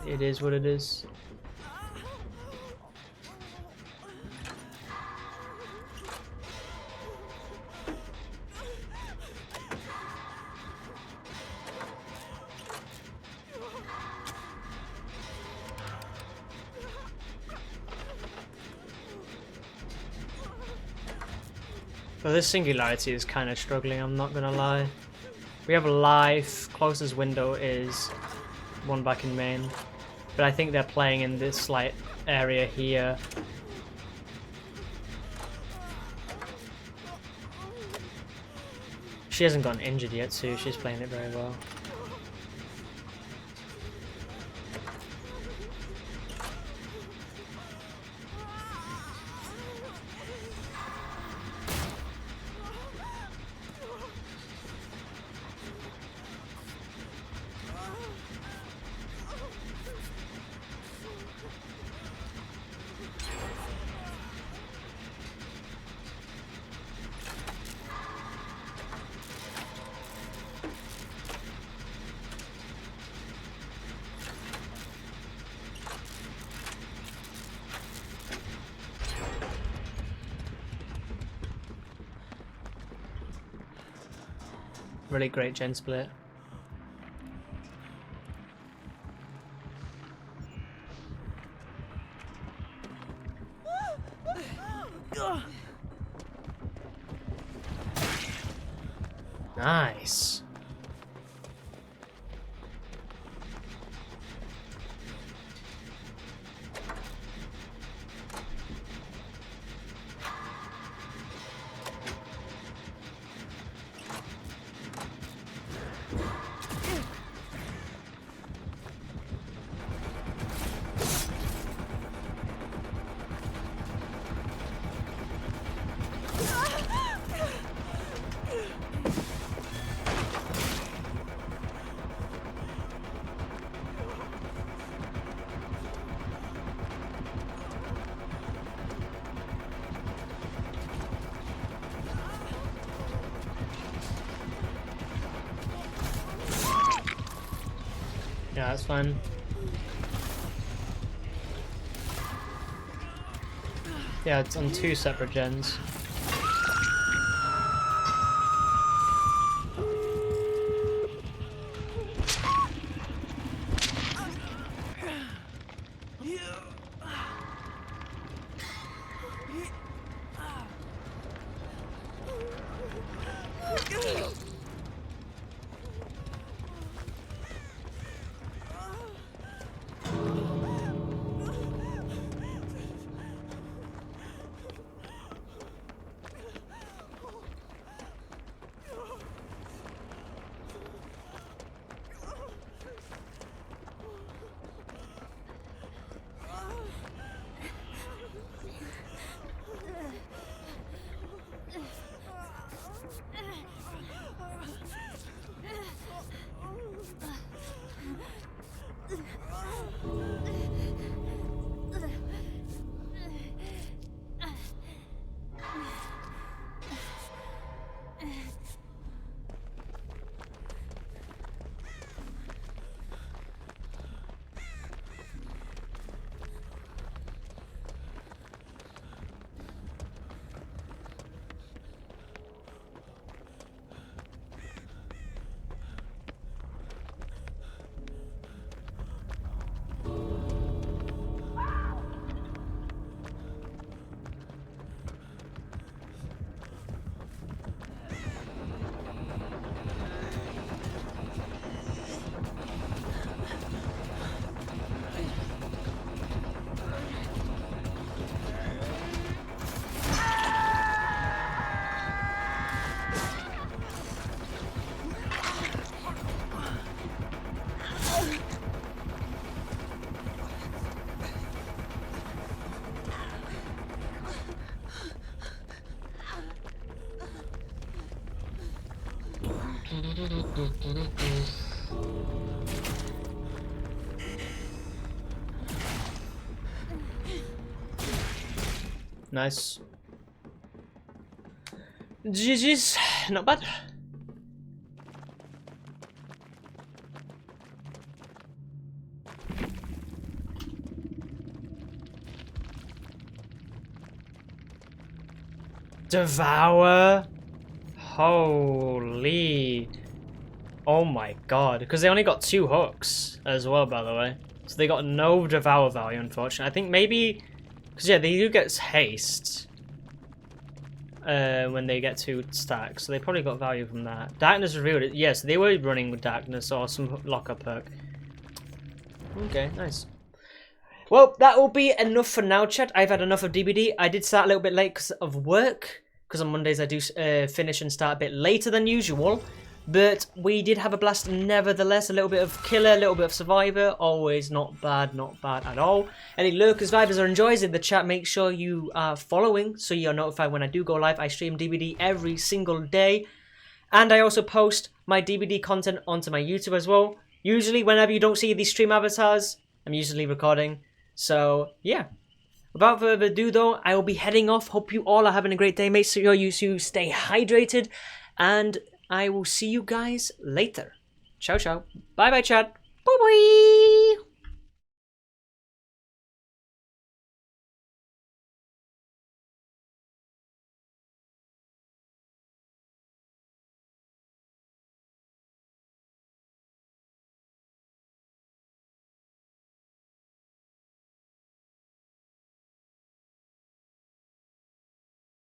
it is what it is. But this singularity is kind of struggling, I'm not gonna lie. We have life, closest window is one back in main. But I think they're playing in this slight area here. She hasn't gotten injured yet too, she's playing it very well. Really great gen split. Nice. Yeah, that's fine. Yeah, it's on 2 separate gens. Nice. GG's. not bad. Devour. Holy. Oh my god. Because they only got 2 hooks as well, by the way. So they got no Devour value, unfortunately. I think maybe... Because, yeah, they do get haste. When they get 2 stacks. So they probably got value from that. Darkness revealed it. Yes, they were running with Darkness or some locker perk. Okay, nice. Well, that will be enough for now, chat. I've had enough of DBD. I did start a little bit late because of work. Because on Mondays I do finish and start a bit later than usual. But we did have a blast nevertheless. A little bit of killer, a little bit of survivor. Always not bad at all. Any lurkers, vibers, or enjoys in the chat, make sure you are following so you're notified when I do go live. I stream DBD every single day. And I also post my DBD content onto my YouTube as well. Usually whenever you don't see these stream avatars, I'm usually recording. So, yeah. Without further ado, though, I will be heading off. Hope you all are having a great day. Make sure you stay hydrated. And I will see you guys later. Ciao, ciao. Bye-bye, chat. Bye-bye.